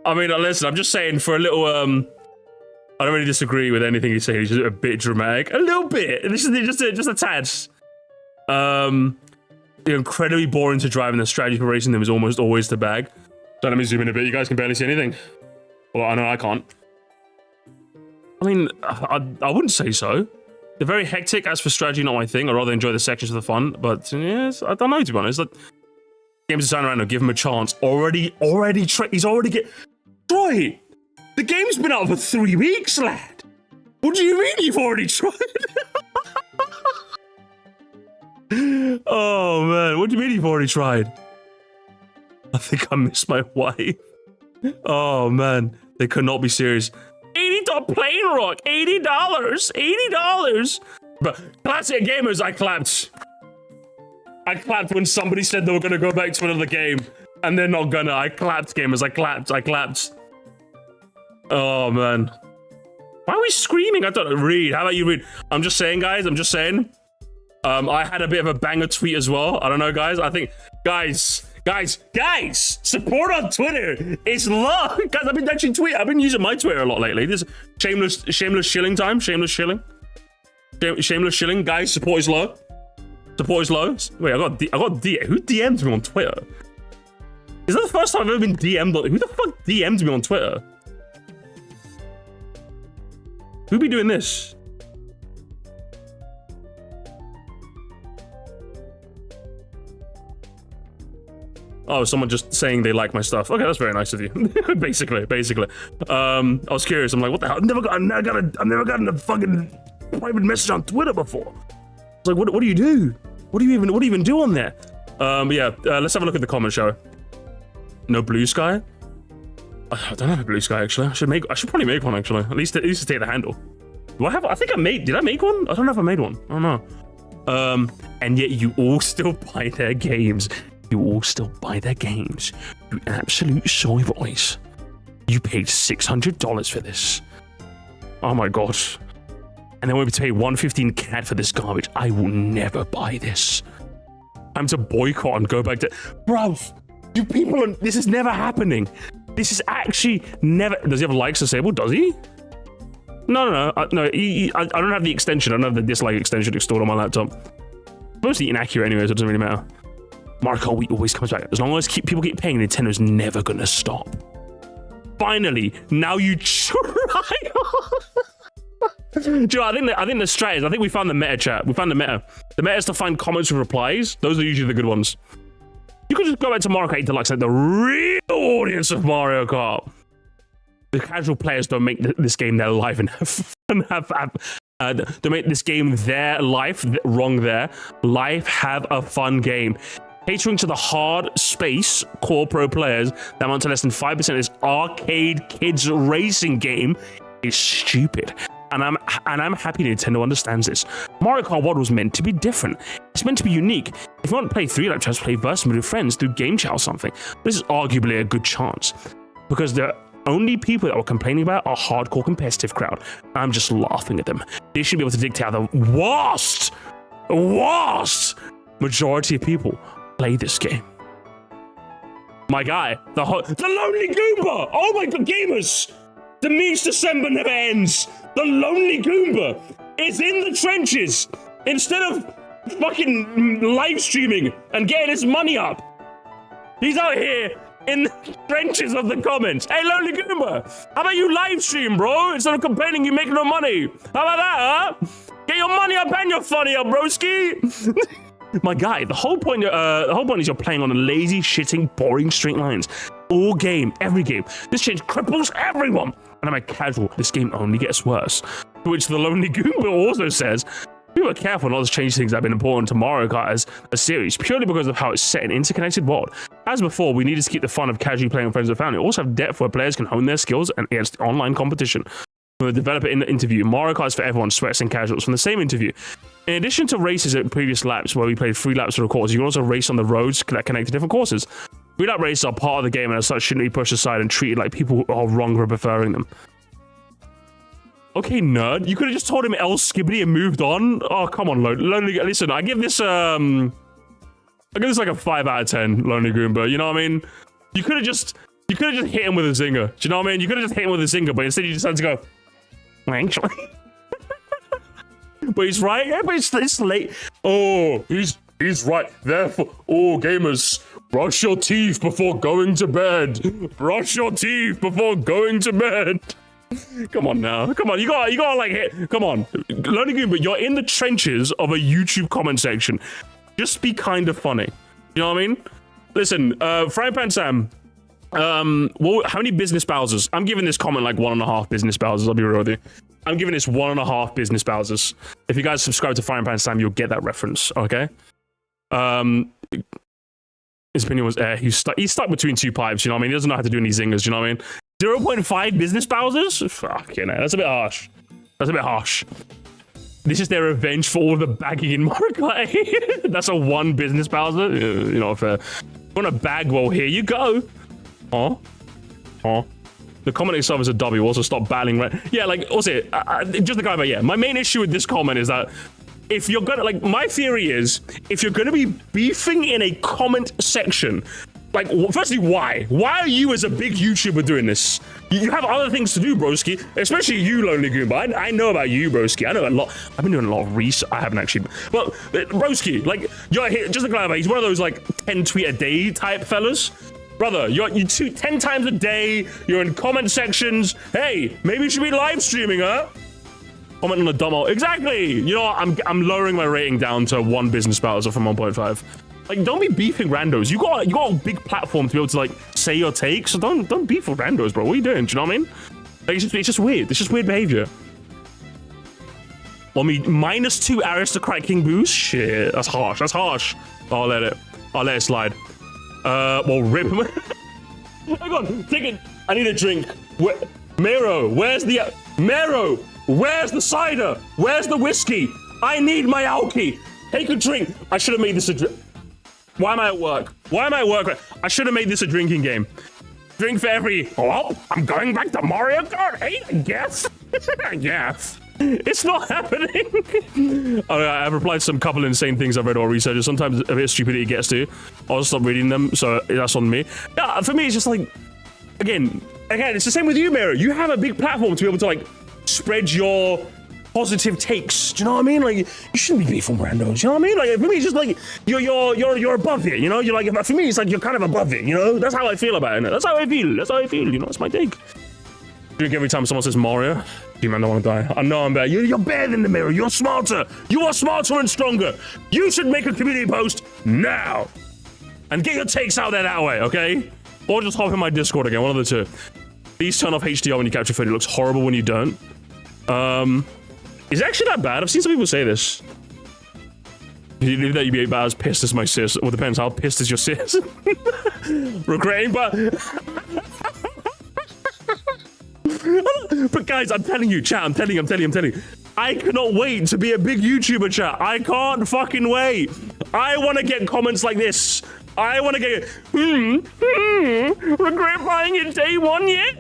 listen, I'm just saying for a little, I don't really disagree with anything he's saying. He's just a bit dramatic. A little bit. This is just a tad. Incredibly boring to drive, and the strategy for racing them is almost always to bag. So let me zoom in a bit. You guys can barely see anything. Well, I know I can't. I mean, I wouldn't say so. They're very hectic. As for strategy, not my thing. I rather enjoy the sections for the fun. But yes, I don't know, to be honest. Like, games design around, give him a chance. He's already get. Troy, the game's been out for 3 weeks, lad. What do you mean you've already tried? Oh man, what do you mean you've already tried? I think I miss my wife. Oh man, they could not be serious. $80 plane rock, $80. But classic gamers, I clapped. I clapped when somebody said they were gonna go back to another game, and they're not gonna. I clapped, gamers. I clapped. Oh man, why are we screaming? I don't read. How about you read? I'm just saying, guys. I'm just saying. I had a bit of a banger tweet as well. I don't know, guys. I think, guys, support on Twitter. It's low. Guys, I've been actually tweeting. I've been using my Twitter a lot lately. This is shameless shilling time. Shameless shilling. Guys, support is low. Support is low. Wait, I got DM. Who DM'd me on Twitter? Is that the first time I've ever been DM'd? Who the fuck DM'd me on Twitter? Who be doing this? Oh, someone just saying they like my stuff. Okay, that's very nice of you. basically. I was curious. I'm like, what the hell? I've never gotten a fucking private message on Twitter before. It's like, what do you do? What do you even do on there? Let's have a look at the comment show. No blue sky? I don't have a blue sky actually. I should probably make one actually. At least to take the handle. Did I make one? I don't know if I made one. I don't know. And yet you all still buy their games. You absolute soy boys. You paid $600 for this. Oh my god. And then we pay $115 CAD for this garbage. I will never buy this. I'm to boycott and go back to... Bro, you people this is never happening. This is actually never... Does he have likes disabled? Does he? No. I don't have the extension. I don't have the dislike extension installed on my laptop. Mostly inaccurate anyway, so it doesn't really matter. Mario Kart Week always comes back. As long as people keep paying, Nintendo's never gonna stop. Finally, now you try. Do you know, I think the strat is, I think we found the meta, chat. We found the meta. The meta is to find comments with replies. Those are usually the good ones. You could just go back to Mario Kart 8 Deluxe, like the real audience of Mario Kart. The casual players don't make this game their life and don't make this game their life. Wrong there. Life, have a fun game. Catering to the hard space core pro players that amount to less than 5% of this arcade kids racing game is stupid. And I'm happy Nintendo understands this. Mario Kart World was meant to be different. It's meant to be unique. If you want to play 3-lap chats, play versus with friends through game chat or something. This is arguably a good chance. Because the only people that were complaining about are hardcore competitive crowd. I'm just laughing at them. They should be able to dictate how the vast majority of people play this game. My guy, the Lonely Goomba! Oh my god, gamers! The Meets December never ends! The Lonely Goomba is in the trenches! Instead of fucking live streaming and getting his money up, he's out here in the trenches of the comments. Hey, Lonely Goomba, how about you live stream, bro? Instead of complaining you make no money. How about that, huh? Get your money up and your funny up, broski! My guy, the whole point is you're playing on a lazy, shitting, boring straight lines. All game, every game. This change cripples everyone. And I'm a casual, this game only gets worse. To which the Lonely Goomba also says, be careful not to change things that have been important to Mario Kart as a series, purely because of how it's set in an interconnected world. As before, we needed to keep the fun of casually playing with friends and family. Also have depth where players can hone their skills and against online competition. From the developer in the interview, Mario Kart is for everyone, sweats and casuals. From the same interview, in addition to races at previous laps where we played 3 laps for the course, you can also race on the roads that connect to different courses. 3-lap races are part of the game and as such shouldn't be pushed aside and treated like people are wrong for preferring them. Okay, nerd, you could have just told him L Skibbity and moved on. Oh, come on, Lonely. Listen, I give this like a 5 out of 10, Lonely Goomba. You know what I mean? You could have just hit him with a zinger. Do you know what I mean? You could have just hit him with a zinger, but instead you decided to go, actually. But he's right. Yeah, but it's late. Oh, he's right. Therefore, oh, gamers, brush your teeth before going to bed. Brush your teeth before going to bed. Come on now. Come on. You gotta like hit. Come on. Lonely Goomba, you're in the trenches of a YouTube comment section. Just be kind of funny. You know what I mean? Listen, Frying Pan Sam, well, how many business Bowsers? I'm giving this comment like 1.5 business Bowsers, I'll be real with you. I'm giving this 1.5 business Bowsers. If you guys subscribe to Frying Pan Sam, you'll get that reference, okay? His opinion was, he's stuck between 2 pipes, you know what I mean? He doesn't know how to do any zingers, you know what I mean? 0.5 business Bowsers? Fucking hell, that's a bit harsh. That's a bit harsh. This is their revenge for all the bagging in Mario Kart. That's a 1 business Bowser. You know, fair. You want a bag? Well, here you go. Oh. The comment itself is a W. Also, stop battling, right? Yeah, like, what's it? Just the guy, but yeah. My main issue with this comment is that if you're gonna, like, my theory is, if you're gonna be beefing in a comment section, like, firstly, why? Why are you as a big YouTuber doing this? You have other things to do, broski. Especially you, Lonely Goomba. I know about you, broski. I know a lot. I've been doing a lot of research. I haven't actually. But, broski, like, you're here, just to clarify, he's one of those, like, 10 tweet a day type fellas. Brother, you tweet 10 times a day. You're in comment sections. Hey, maybe you should be live streaming, huh? Comment on a dumb old. Exactly. You know what? I'm lowering my rating down to 1 business Bowser from 1.5. Like, don't be beefing randos. You got a big platform to be able to, like, say your take. So don't beef with randos, bro. What are you doing? Do you know what I mean? Like, it's just weird. It's just weird behavior. Well, me -2 aristocrat king boost. Shit, that's harsh. That's harsh. I'll let it slide. Well, rip him. Hang on, take it. I need a drink. Mayro, where's the cider? Where's the whiskey? I need my alky. Take a drink. I should have made this a drink. Why am I at work? I should have made this a drinking game. Drink for every. Oh, I'm going back to Mario Kart 8, I guess. I guess. It's not happening. I've replied to some couple insane things I've read or researched. Sometimes a bit of stupidity gets to. I'll stop reading them, so that's on me. Yeah, for me, it's just like, again, it's the same with you, Mayro. You have a big platform to be able to, like, spread your positive takes. Do you know what I mean? Like, you shouldn't be beefing randos. You know what I mean? Like, for me, it's just like you're above it. You know, you're like, for me, it's like you're kind of above it. You know, that's how I feel about it. That's how I feel. You know, that's my take. Drink every time someone says Mario. Gee, man, I don't want to die. I know I'm bad. You're better than the Mayro. You're smarter. You are smarter and stronger. You should make a community post now and get your takes out there that way, okay? Or just hop in my Discord again. One of the two. Please turn off HDR when you capture footage. It looks horrible when you don't. Is it actually that bad? I've seen some people say this. You that you'd be about as pissed as my sis. Well, depends. How pissed is your sis? Regretting, but But guys, I'm telling you, chat, I'm telling you. I cannot wait to be a big YouTuber, chat. I can't fucking wait. I want to get comments like this. I want to get, regret buying it day one yet?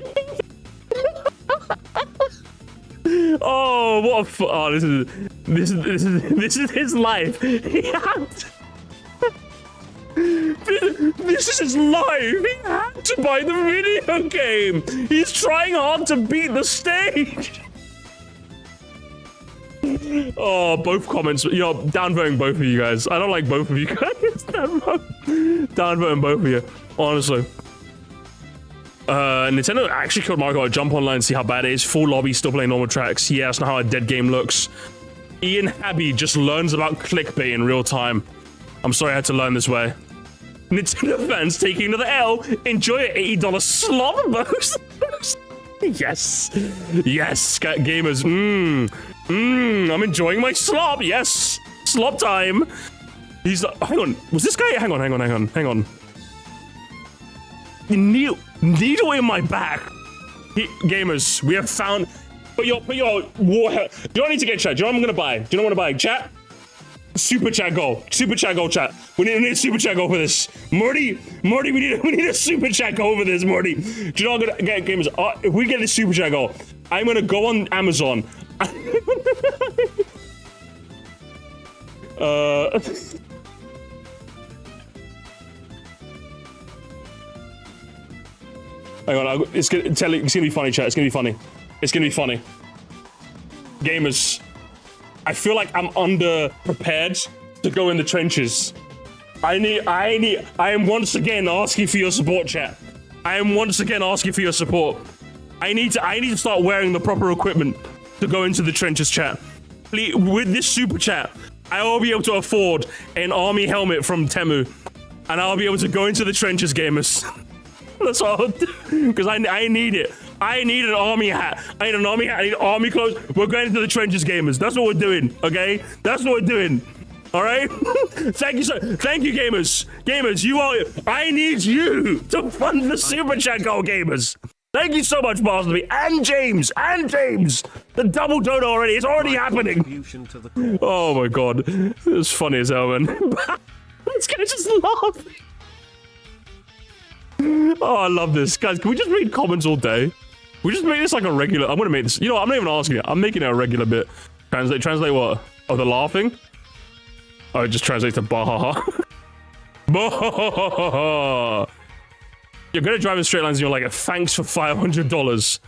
Oh, what a oh, this is his life. This is his life. He had to buy the video game. He's trying hard to beat the stage. Oh, both comments. Yo, downvoting both of you guys. I don't like both of you guys. Downvoting both of you. Honestly. Nintendo actually killed Mario Kart. Jump online and see how bad it is. Full lobby, still playing normal tracks. Yeah, that's not how a dead game looks. Ian Habby just learns about clickbait in real time. I'm sorry I had to learn this way. Nintendo fans taking another L. Enjoy an $80 slop boost. Yes. Yes, gamers. I'm enjoying my slop. Yes. Slop time. He's hang on. Was this guy? Hang on. Needle in my back. Gamers, we have found. Put your war. You don't need to get chat. Do you know what I'm gonna buy? Do you know what I'm gonna buy? Chat. Super chat goal. Super chat goal, chat. We need a super chat goal for this. Morty, we need a super chat goal for this, Morty. Do you know what I'm gonna get, gamers? If we get this super chat goal, I'm gonna go on Amazon. Hang on, it's gonna be funny, chat. It's gonna be funny. Gamers, I feel like I'm underprepared to go in the trenches. I am once again asking for your support, chat. I need to start wearing the proper equipment to go into the trenches, chat. Please, with this super chat, I will be able to afford an army helmet from Temu, and I'll be able to go into the trenches, gamers. That's all, because I need it. I need an army hat. I need army clothes. We're going into the trenches, gamers. That's what we're doing, okay? That's what we're doing. All right? Thank you, sir. Thank you, gamers. I need you to fund the super chat goal, gamers. Thank you so much, Bartleby, and James. The double donut already. It's already happening. Oh my god. It's funny as hell, man. This guy just laughing. Oh, I love this. Guys, can we just read comments all day? We just make this like a regular... I'm gonna make this... You know what? I'm not even asking it. I'm making it a regular bit. Translate what? Oh, the laughing? Oh, it just translates to bahaha. Bahaha. You're gonna drive in straight lines and you're like, thanks for $500.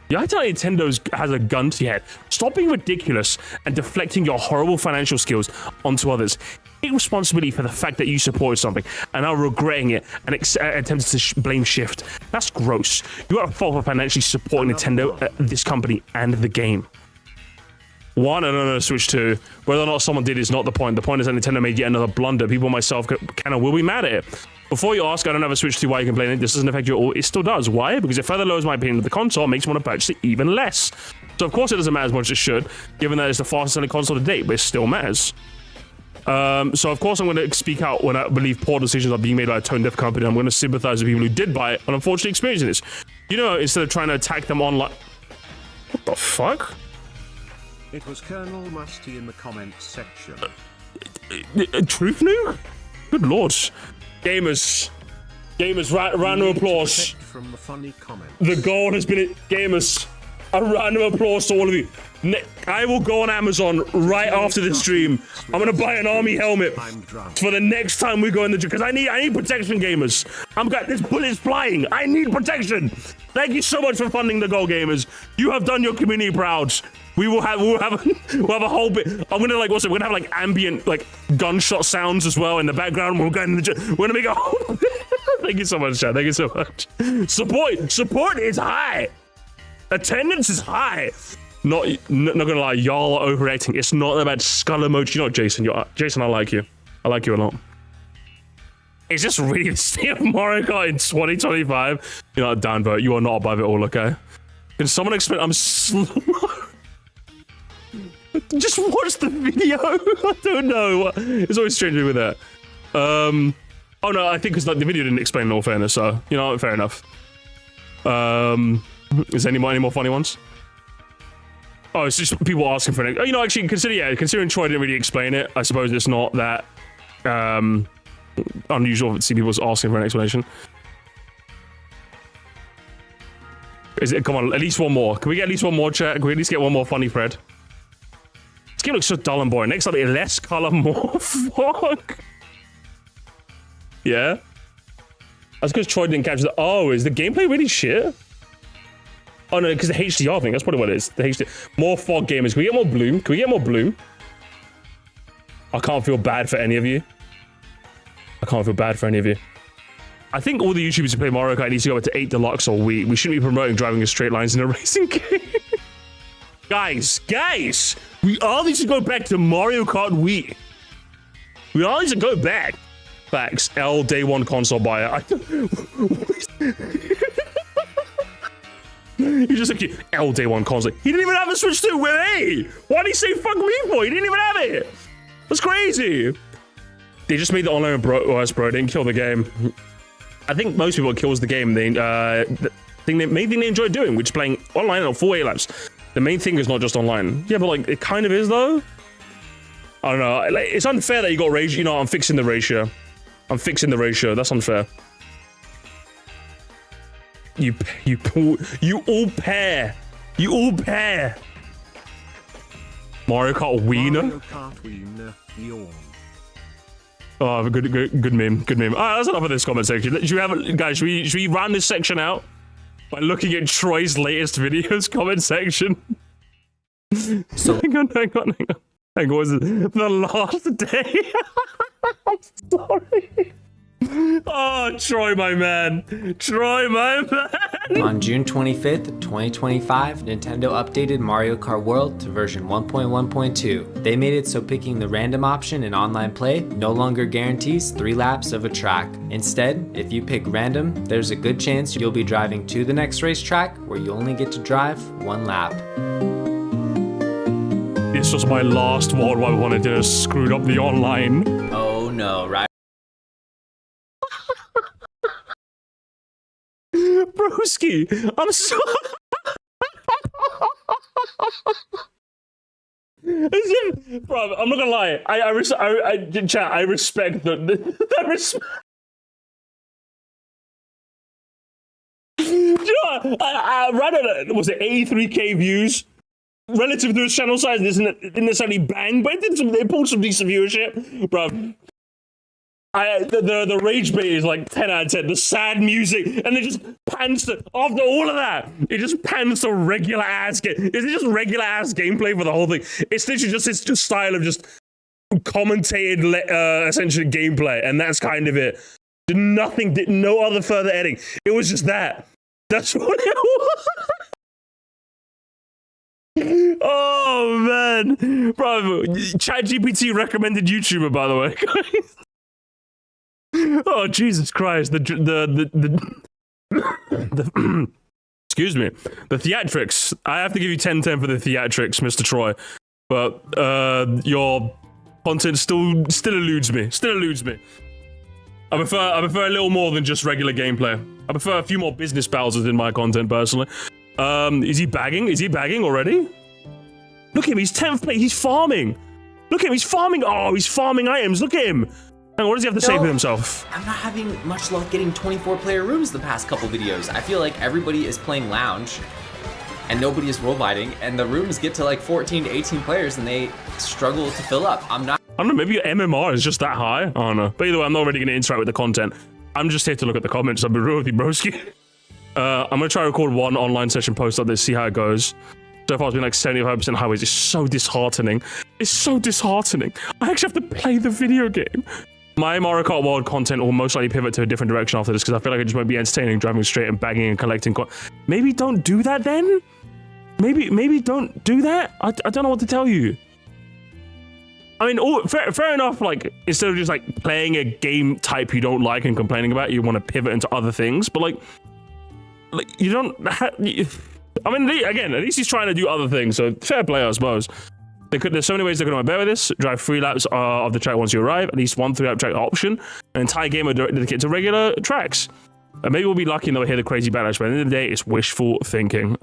Yeah, I tell you, Nintendo has a gun to your head. Stop being ridiculous and deflecting your horrible financial skills onto others. Take responsibility for the fact that you supported something and are regretting it and attempted to blame shift. That's gross. You are at fault for financially supporting Nintendo, this company, and the game. One, I don't know, Switch 2. Whether or not someone did is not the point. The point is that Nintendo made yet another blunder. People myself can and will be mad at it. Before you ask, I don't have a Switch 2, why are you complaining? This doesn't affect you at all. It still does. Why? Because it further lowers my opinion of the console, makes me want to purchase it even less. So of course it doesn't matter as much as it should, given that it's the fastest selling console to date, but it still matters. So of course I'm going to speak out when I believe poor decisions are being made by a tone-deaf company. I'm going to sympathize with people who did buy it and unfortunately experiencing this. You know, instead of trying to attack them online... What the fuck? It was Colonel Musty in the comments section. Truth nuke? Good lord. Gamers, round of applause. From the funny comments. The goal has been... Gamers, a round of applause to all of you. I will go on Amazon right after this stream. I'm gonna buy an army helmet for the next time we go in the gym, because I need protection, gamers. This bullet's flying. I need protection. Thank you so much for funding the goal, gamers. You have done your community proud. We'll have a whole bit. I'm gonna we're gonna have like ambient gunshot sounds as well in the background. We're going in the gym. We're gonna make a whole. Thank you so much, Chad. Thank you so much. Support is high. Attendance is high. Not gonna lie, y'all are overreacting. It's not about skull emoji. You know, Jason, I like you. I like you a lot. Is this really the state of Mario Kart in 2025? You know, downvote. You are not above it all, okay? Can someone explain? I'm slow. Just watch the video. I don't know. It's always strange with that. Oh no, I think because the video didn't explain in all fairness. So you know, fair enough. Is there any more funny ones? Oh, it's just people asking for it. Oh, you know, actually, considering Troy didn't really explain it, I suppose it's not that unusual to see people asking for an explanation. Come on, at least one more. Can we get at least one more, chat? Can we at least get one more funny thread? This game looks so dull and boring. Next up, less color, more fog. Yeah? That's because Troy didn't catch the... Oh, is the gameplay really shit? Oh, no, because the HDR thing. That's probably what it is. The HDR. More fog gamers. Can we get more bloom? Can we get more bloom? I can't feel bad for any of you. I can't feel bad for any of you. I think all the YouTubers who play Mario Kart needs to go up to 8 Deluxe or Wii. We shouldn't be promoting driving in straight lines in a racing game. Guys, we all need to go back to Mario Kart Wii. We all need to go back. Facts. L day one console buyer. You just like L day one console. He didn't even have a Switch 2 with A. Why did he say fuck me for? He didn't even have it. That's crazy. They just made the online worse, bro. They didn't kill the game. I think most people kills the game. The main thing they enjoy doing, which is playing online on full A laps. The main thing is not just online. Yeah, but like it kind of is though. I don't know. Like, it's unfair that you got ratio. You know, I'm fixing the ratio. That's unfair. You all pair. Mario Kart Wiener. Mario Kart Wiener. Yawn. Oh, good meme. All right, that's enough of this comment section. Should we round this section out by looking at Troy's latest videos comment section? So hang on. Was it the last day? I'm sorry. Oh, Troy, my man. On June 25th, 2025, Nintendo updated Mario Kart World to version 1.1.2. They made it so picking the random option in online play no longer guarantees 3 laps of a track. Instead, if you pick random, there's a good chance you'll be driving to the next racetrack where you only get to drive 1 lap. This was my last one where I wanted to screwed up the online. Oh no, right? Broski, I'm so... Bro, I'm not gonna lie. I respect the respect. You know, I ran at, was it 83k views? Relative to its channel size, it didn't necessarily bang, but it pulled some decent viewership, bro. The rage bait is like 10 out of 10. The sad music, and it just pans to, after all of that, it just pans to regular ass game. Is it just regular ass gameplay for the whole thing? It's literally just this style of just commentated, essentially gameplay, and that's kind of it. Nothing, did no other further editing. It was just that. That's what it was. Oh man, bro! ChatGPT recommended YouTuber, by the way. Oh Jesus Christ! The excuse me, the theatrics. I have to give you 10/10 for the theatrics, Mr. Troy. But your content still eludes me. I prefer a little more than just regular gameplay. I prefer a few more business Bowsers in my content personally. Is he bagging? Is he bagging already? Look at him, he's 10th place, he's farming. Look at him, he's farming. Oh, he's farming items, look at him. Hang on, what does he have to say for himself? I'm not having much luck getting 24-player rooms the past couple videos. I feel like everybody is playing lounge and nobody is rollerblading, and the rooms get to like 14 to 18 players and they struggle to fill up. I don't know, maybe your MMR is just that high. I don't know. But either way, I'm not really gonna interact with the content. I'm just here to look at the comments. I'll be real with you, broski. I'm gonna try to record one online session post up this, see how it goes. So far it's been like 75% highways. It's so disheartening. It's so disheartening. I actually have to play the video game. My Mario Kart World content will most likely pivot to a different direction after this because I feel like it just won't be entertaining, driving straight and bagging and collecting. Maybe don't do that then? Maybe don't do that? I don't know what to tell you. I mean, fair enough, like, instead of just like playing a game type you don't like and complaining about, you want to pivot into other things, but like you don't I mean, again, at least he's trying to do other things, so fair play, I suppose. There's so many ways they could have better with this. Drive 3 laps of the track once you arrive, at least 1 3-lap track option, an entire game dedicated to regular tracks. Maybe we'll be lucky and they'll hear the crazy backlash, but at the end of the day, it's wishful thinking.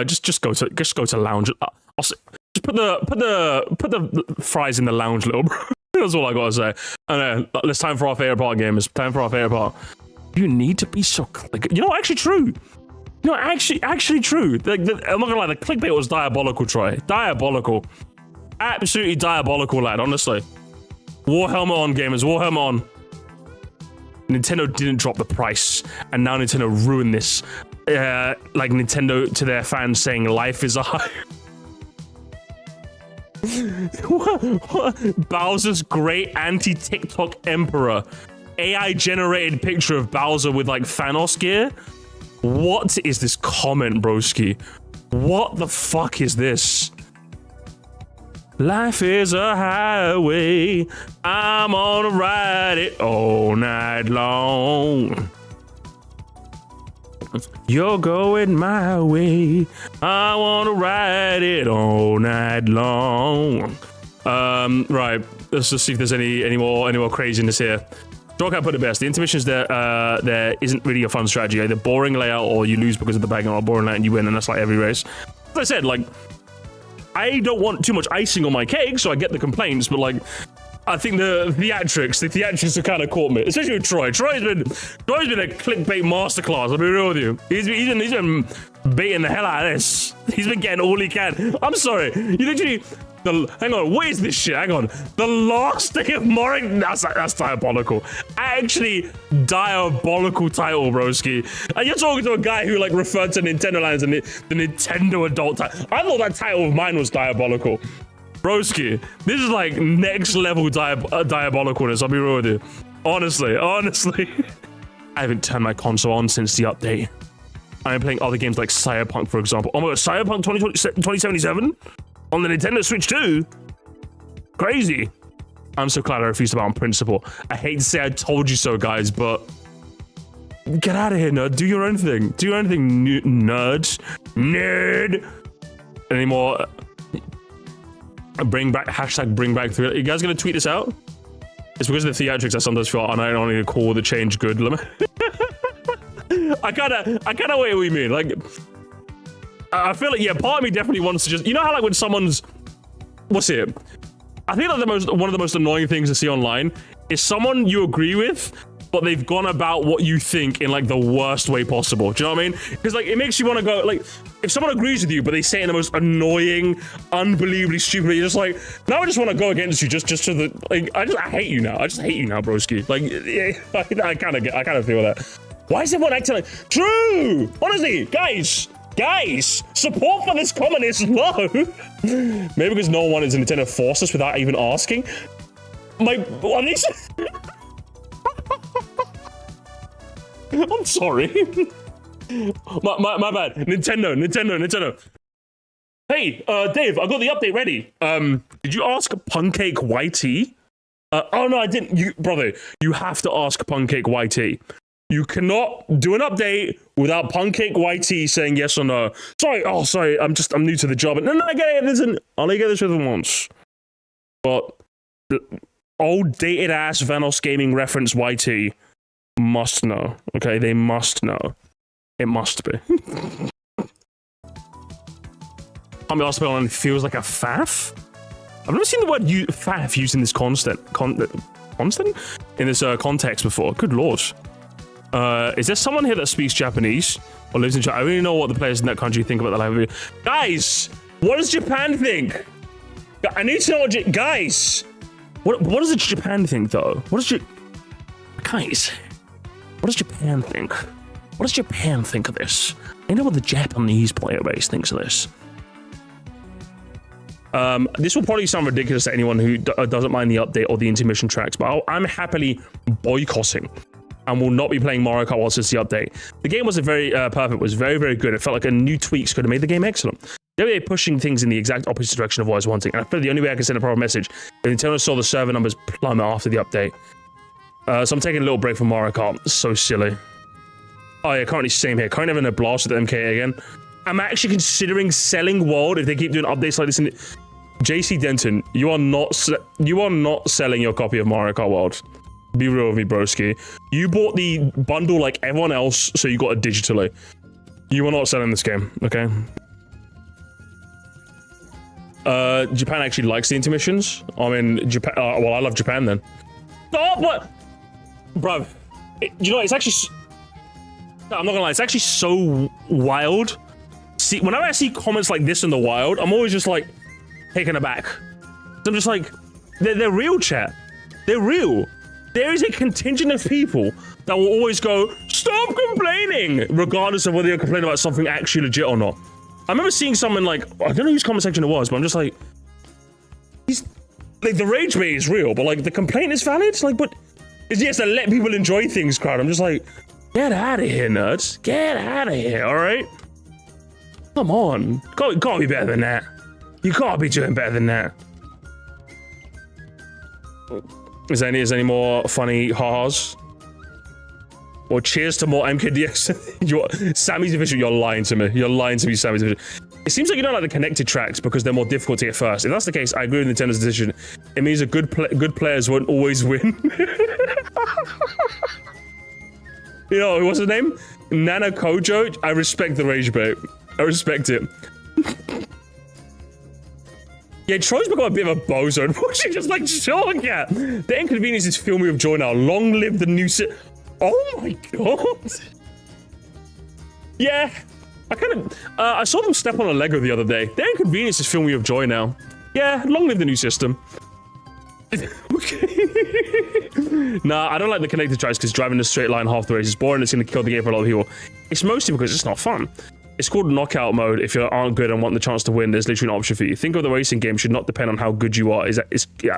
Just go to lounge. Just put the fries in the lounge, little bro. That's all I gotta say. I know. It's time for our favorite part, gamers. Time for our favorite part. You need to be so click. You know, actually true. You know, actually true. I'm not gonna lie. The clickbait was diabolical, Troy. Diabolical. Absolutely diabolical, lad. Honestly. War helmet on, gamers. War helmet on. Nintendo didn't drop the price, and now Nintendo ruined this. Like Nintendo to their fans saying life is a high. Bowser's great anti-TikTok emperor. AI generated picture of Bowser with like Thanos gear. What is this comment, broski? What the fuck is this? Life is a highway. I'm gonna ride it all night long. You're going my way. I wanna ride it all night long. Right. Let's just see if there's any more craziness here. Shortcat put it best. The intermissions there isn't really a fun strategy. Either boring layout or you lose because of the bagging, or boring layout and you win, and that's like every race. As I said, like, I don't want too much icing on my cake, so I get the complaints, but like, I think the theatrics have kind of caught me, especially with Troy. Troy's been a clickbait masterclass. I'll be real with you. He's been baiting the hell out of this. He's been getting all he can. I'm sorry. You literally. Hang on, what is this shit? Hang on. The last day of Mario... That's diabolical. Actually, diabolical title, broski. And you're talking to a guy who, like, referred to Nintendo Land as the Nintendo adult title. I thought that title of mine was diabolical. Broski, this is, like, next level diabolicalness, I'll be real with you. Honestly. I haven't turned my console on since the update. I'm playing other games like Cyberpunk, for example. Oh my god, Cyberpunk 2077? On the Nintendo Switch 2? Crazy. I'm so glad I refused to buy on principle. I hate to say I told you so, guys, but... Get out of here, nerd. Do your own thing. Do your own thing, nerd. Nerd! Any more... Bring back... Bring back... You guys gonna tweet this out? It's because of the theatrics I sometimes feel, and I don't need to call the change good. I kinda wait what you mean. Like... I feel like, yeah, part of me definitely wants to just... You know how, like, when someone's... What's it? I think like one of the most annoying things to see online is someone you agree with, but they've gone about what you think in, like, the worst way possible. Do you know what I mean? Because, like, it makes you want to go... Like, if someone agrees with you, but they say it in the most annoying, unbelievably stupid way, you're just like, now I just want to go against you just to the... Like, I hate you now. I just hate you now, broski. Like, yeah, I kind of feel that. Why is everyone acting like... True! Honestly, guys... Support for this comment is low. Maybe because no one wanted to Nintendo force us without even asking. I'm sorry. my bad. Nintendo. Hey, Dave, I got the update ready. Did you ask Pancake YT? Oh no, I didn't. Brother, you have to ask Pancake YT. You cannot do an update without Pancake YT saying yes or no. Sorry, I'm new to the job. No, I get it. Listen, I'll only get this with them once. But the old dated ass Vanos Gaming reference YT must know. Okay, they must know. It must be. I'm also on feels like a faff. I've never seen the word faff used in this constant in this context before. Good lord. Is there someone here that speaks Japanese or lives in China? I really know what the players in that country think about the language. Guys, what does Japan think? I need to know what guys. What does Japan think though? Guys? What does Japan think? What does Japan think of this? I know what the Japanese player base thinks of this. This will probably sound ridiculous to anyone who doesn't mind the update or the intermission tracks, but I'm happily boycotting and will not be playing Mario Kart World since the update. The game wasn't very perfect, was very, very good. It felt like a new tweaks could have made the game excellent. They're pushing things in the exact opposite direction of what I was wanting, and I feel the only way I can send a proper message is Nintendo saw the server numbers plummet after the update. So I'm taking a little break from Mario Kart. So silly. Oh yeah, currently same here. Currently having a blast with the MK again. I'm actually considering selling World if they keep doing updates like this. JC Denton, you are not selling your copy of Mario Kart World. Be real with me, broski. You bought the bundle like everyone else, so you got it digitally. You are not selling this game, okay? Japan actually likes the intermissions. I mean, Japan. Well, I love Japan then. Stop! What? Bro, you know, it's actually. I'm not gonna lie, it's actually so wild. See, whenever I see comments like this in the wild, I'm always just like taken aback. I'm just like, they're real, chat. They're real. There is a contingent of people that will always go, stop complaining, regardless of whether you're complaining about something actually legit or not. I remember seeing someone like, I don't know whose comment section it was, but I'm just like, he's like, the rage bait is real, but like the complaint is valid. It's like, but it's just to let people enjoy things, crowd. I'm just like, get out of here, nerds. Get out of here, all right? Come on, gotta be better than that. You gotta be doing better than that. Is there any more funny ha-has? Or cheers to more MKDX? Sammy's official, you're lying to me. You're lying to me, Sammy's official. It seems like you don't like the connected tracks because they're more difficult to get first. If that's the case, I agree with Nintendo's decision. It means that good players won't always win. You know, what's his name? Nana Kojo? I respect the rage bait. I respect it. Yeah, Troy's become a bit of a bozo. Watching just like Shortcat. The inconvenience is filled me with joy now. Long live the new Oh my god. Yeah. I saw them step on a Lego the other day. The inconvenience is filled me with joy now. Yeah, long live the new system. Okay. Nah, I don't like the connected tracks because driving a straight line half the race is boring. It's going to kill the game for a lot of people. It's mostly because it's not fun. It's called knockout mode. If you aren't good and want the chance to win, there's literally an option for you. Think of the racing game should not depend on how good you are.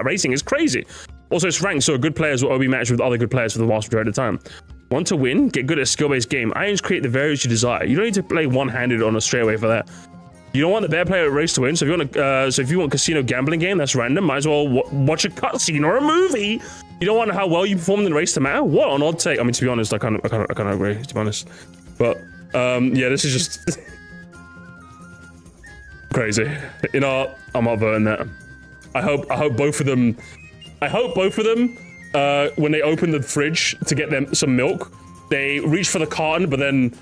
Racing is crazy. Also, it's ranked, so good players will only be matched with other good players for the vast majority of the time. Want to win? Get good at a skill-based game. Irons create the variance you desire. You don't need to play one-handed on a straightaway for that. You don't want the better player at race to win. So if you want casino gambling game that's random, might as well watch a cutscene or a movie. You don't want how well you performed in the race to matter. What an odd take. I mean, to be honest, I kind of agree. To be honest, but yeah, this is just crazy. You know, I'm not voting that. I hope both of them. When they open the fridge to get them some milk, they reach for the carton, but then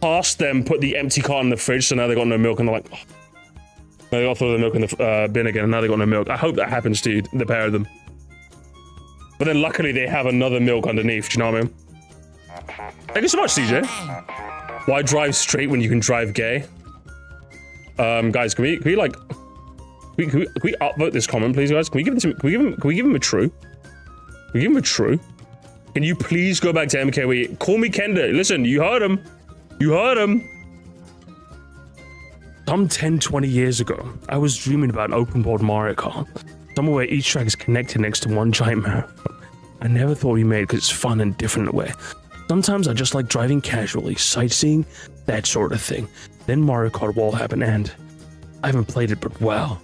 past them put the empty carton in the fridge, so now they got no milk, and they're like, oh. They got to throw the milk in the bin again, and now they got no milk. I hope that happens to you, the pair of them. But then luckily they have another milk underneath. Do you know what I mean? Thank you so much, CJ. Why drive straight when you can drive gay? Guys, can we upvote this comment, please, guys? Can we give him a true? Can we give him a true? Can you please go back to MKW? Call me Kenda. Listen, you heard him. You heard him. Some 10-20 years ago, I was dreaming about an open world Mario Kart. Somewhere where each track is connected next to one giant marathon. I never thought we made it because it's fun and different in a way. Sometimes I just like driving casually, sightseeing, that sort of thing. Then Mario Kart World happened and I haven't played it, but wow.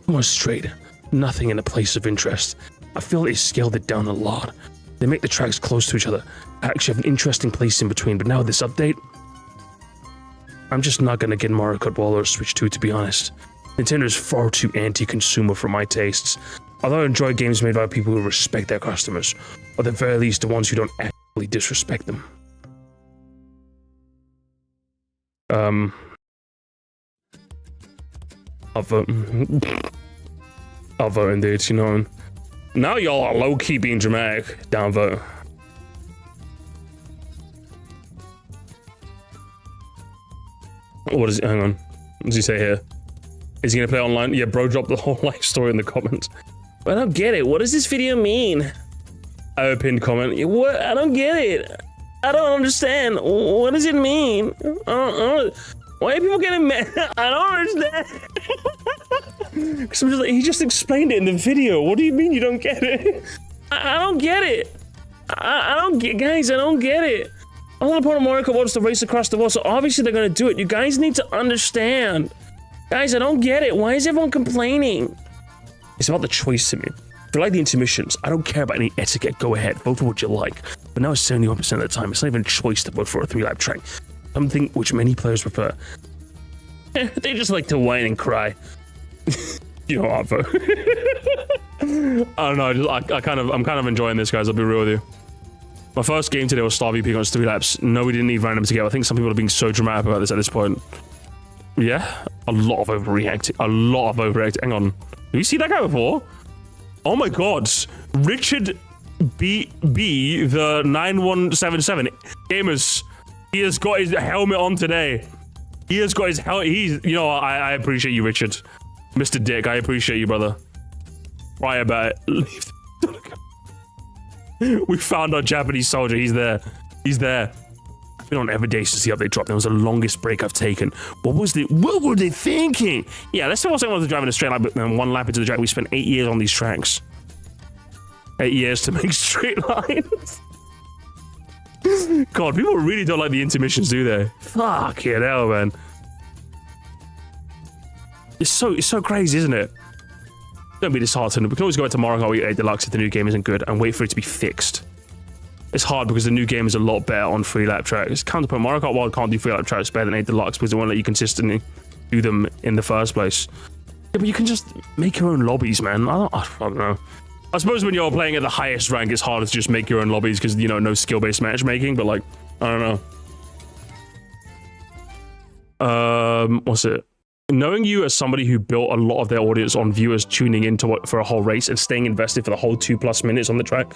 Almost straight. Nothing in a place of interest. I feel they scaled it down a lot. They make the tracks close to each other. I actually have an interesting place in between, but now with this update, I'm just not gonna get Mario Kart World or Switch 2, to be honest. Nintendo is far too anti-consumer for my tastes. Although I enjoy games made by people who respect their customers, or at the very least the ones who don't actively disrespect them. I'll vote. I'll vote indeed, you know. Now y'all are low-key being dramatic. Downvote. What is it? Hang on. What does he say here? Is he gonna play online? Yeah, bro dropped the whole life story in the comments. I don't get it. What does this video mean? I have a pinned comment. What? I don't get it. I don't understand. What does it mean? I don't, why are people getting mad? I don't understand. Because I'm just like, he just explained it in the video. What do you mean you don't get it? I don't get it. I don't get, guys, I don't get it. All the point of Mario Kart World is to race across the world, so obviously they're gonna do it. You guys need to understand. Guys, I don't get it. Why is everyone complaining? It's about the choice to me. If you like the intermissions, I don't care about any etiquette. Go ahead, vote for what you like. But now 71% of the time, it's not even a choice to vote for a 3-lap track. Something which many players prefer. They just like to whine and cry. You know what? I don't know. I'm kind of enjoying this, guys. I'll be real with you. My first game today was Star VP on 3 laps. No, we didn't need random to get. I think some people are being so dramatic about this at this point. Yeah, a lot of overreacting. A lot of overreacting. Hang on. Did you see that guy before? Oh my God, Richard B the 9177 gamers. He has got his helmet on today. He has got his helmet. He's, you know, I appreciate you, Richard. Mr. Dick, I appreciate you, brother. Right about it. We found our Japanese soldier. He's there. He's there. I've been on every day since the update dropped. That was the longest break I've taken. What were they thinking? Yeah, let's say what was driving a straight line, but then 1 lap into the track. We spent 8 years on these tracks. 8 years to make straight lines. God, people really don't like the intermissions, do they? Fucking hell, man. It's so crazy, isn't it? Don't be disheartened. We can always go back to Mario Kart 8 Deluxe if the new game isn't good and wait for it to be fixed. It's hard because the new game is a lot better on 3-lap tracks. Counterpoint, Mario Kart World can't do 3-lap tracks better than 8 Deluxe because they won't let you consistently do them in the first place. Yeah, but you can just make your own lobbies, man. I don't know. I suppose when you're playing at the highest rank, it's harder to just make your own lobbies because, you know, no skill-based matchmaking, but, like, I don't know. What's it? Knowing you as somebody who built a lot of their audience on viewers tuning in for a whole race and staying invested for the whole 2+ minutes on the track,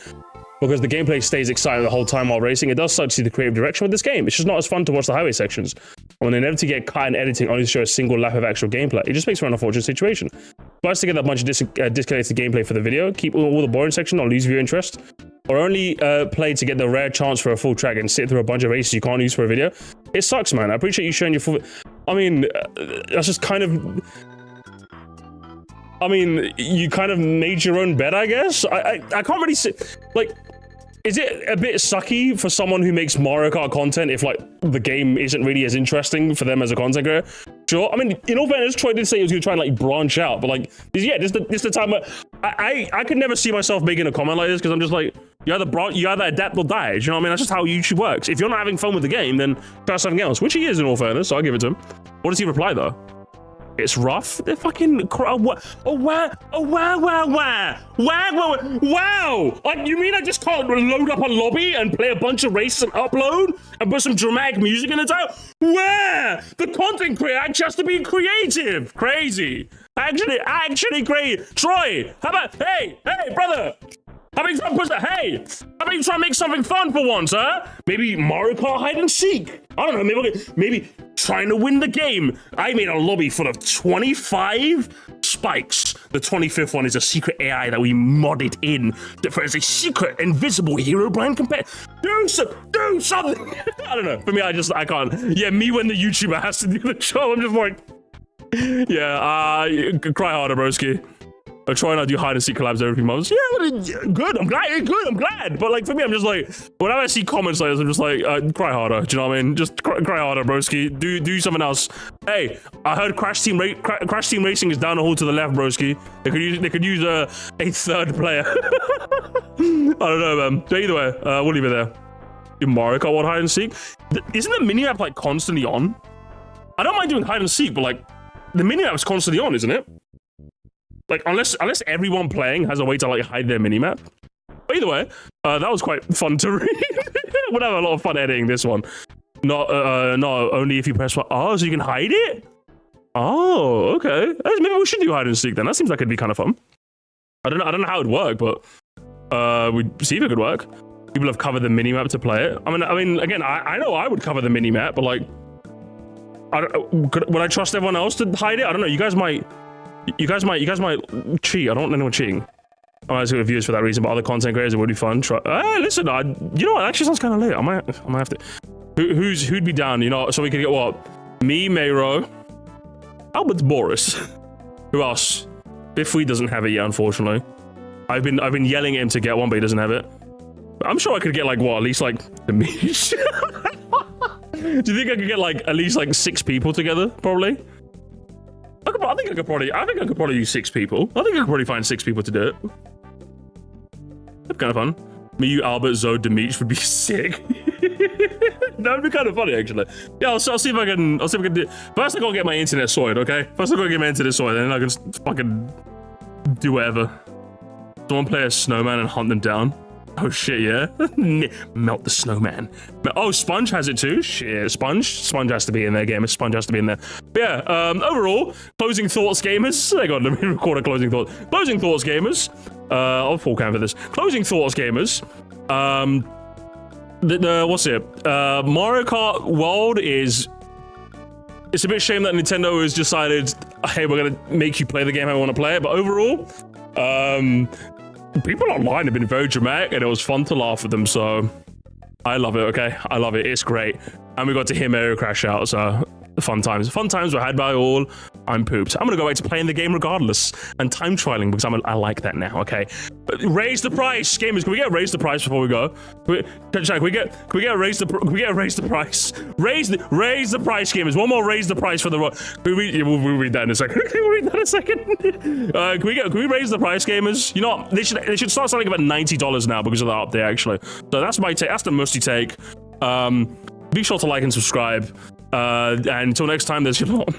because the gameplay stays exciting the whole time while racing, it does start to see the creative direction with this game. It's just not as fun to watch the highway sections. When they inevitably get cut in editing only to show a single lap of actual gameplay, it just makes for an unfortunate situation. Tries to get a bunch of disconnected gameplay for the video, keep all the boring section, not lose viewer interest, or only play to get the rare chance for a full track and sit through a bunch of races you can't use for a video. It sucks, man. I appreciate you showing your full... I mean, that's just kind of... I mean, you kind of made your own bed, I guess? I can't really see... Like... Is it a bit sucky for someone who makes Mario Kart content if, like, the game isn't really as interesting for them as a content creator? Sure. I mean, in all fairness, Troy did say he was going to try and, like, branch out, but, like, yeah, this is the time where I could never see myself making a comment like this because I'm just like, you either adapt or die. Do you know what I mean? That's just how YouTube works. If you're not having fun with the game, then try something else, which he is in all fairness, so I'll give it to him. What does he reply, though? It's rough. They're fucking... wow. Like, you mean I just can't load up a lobby and play a bunch of races and upload and put some dramatic music in the title? Where? The content creator actually has to be creative. Crazy. Actually creative. Troy, how about... Hey, brother. How about you try and make something fun for once, huh? Maybe Mario Kart hide and seek. I don't know, maybe trying to win the game. I made a lobby full of 25 spikes. The 25th one is a secret AI that we modded in as a secret invisible hero blind compare. Do something. I don't know. For me, I can't. Yeah, me when the YouTuber has to do the job. I'm just like, yeah, cry harder, broski. I try not to do hide and seek collabs every few months. Yeah, good. I'm glad. But like for me, I'm just like, whenever I see comments like this, I'm just like, cry harder. Do you know what I mean? Just cry harder, broski. Do something else. Hey, I heard Crash Team Racing is down the hall to the left, broski. They could use a third player. I don't know, man. So either way, we'll leave it there. Do Mario Kart World hide and seek? Isn't the mini map like constantly on? I don't mind doing hide and seek, but like the mini map is constantly on, isn't it? Like, unless everyone playing has a way to, like, hide their minimap. But either way, that was quite fun to read. We'll have a lot of fun editing this one. Not only if you press... Oh, so you can hide it? Oh, okay. Maybe we should do hide and seek then. That seems like it'd be kind of fun. I don't know how it'd work, but we'd see if it could work. People have covered the minimap to play it. I mean, again, I know I would cover the minimap, but, like... would I trust everyone else to hide it? I don't know. You guys might cheat. I don't want anyone cheating. I might have viewers for that reason, but other content creators, it would be fun. Listen, you know what? That actually sounds kind of lit. I might have to. Who'd be down? You know, so we could get what? Me, Mayro, Albert's Boris. Who else? Biffy doesn't have it yet, unfortunately. I've been yelling at him to get one, but he doesn't have it. But I'm sure I could get like what? At least like the Mish. Do you think I could get like at least like 6 people together? Probably. I think I could probably use 6 people. I think I could probably find 6 people to do it. That's kind of fun. Me, you, Albert, Zoe, Demetri would be sick. That would be kind of funny, actually. Yeah, I'll see if I can do. First, I gotta get my internet sorted, okay? First, I gotta get my internet sorted, and then I can just fucking do whatever. Someone play a snowman and hunt them down. Oh shit, yeah. Melt the snowman. Oh, Sponge has it too. Shit, Sponge has to be in there, gamers. Sponge has to be in there. But yeah. Overall, closing thoughts, gamers. Hang on, let me record a closing thought. Closing thoughts, gamers. I'll full cam for this. Closing thoughts, gamers. What's it? Mario Kart World is. It's a bit shame that Nintendo has decided, hey, we're gonna make you play the game how I want to play it. But overall, people online have been very dramatic, and it was fun to laugh with them. So I love it. Okay, I love it. It's great, and we got to hear Mayro crash out. So fun times were had by all. I'm pooped. I'm gonna go back to playing the game regardless and time trialing because I like that now. Okay, but raise the price, gamers. Can we get raise the price before we go? Can we get raise the price? Raise the price, gamers. One more raise the price for the. We'll read that in a second. We'll read that in a second. Can we raise the price, gamers? You know, they should start selling about $90 now because of the update actually. So that's my take. That's the Musty take. Be sure to like and subscribe. And until next time, there's your lot.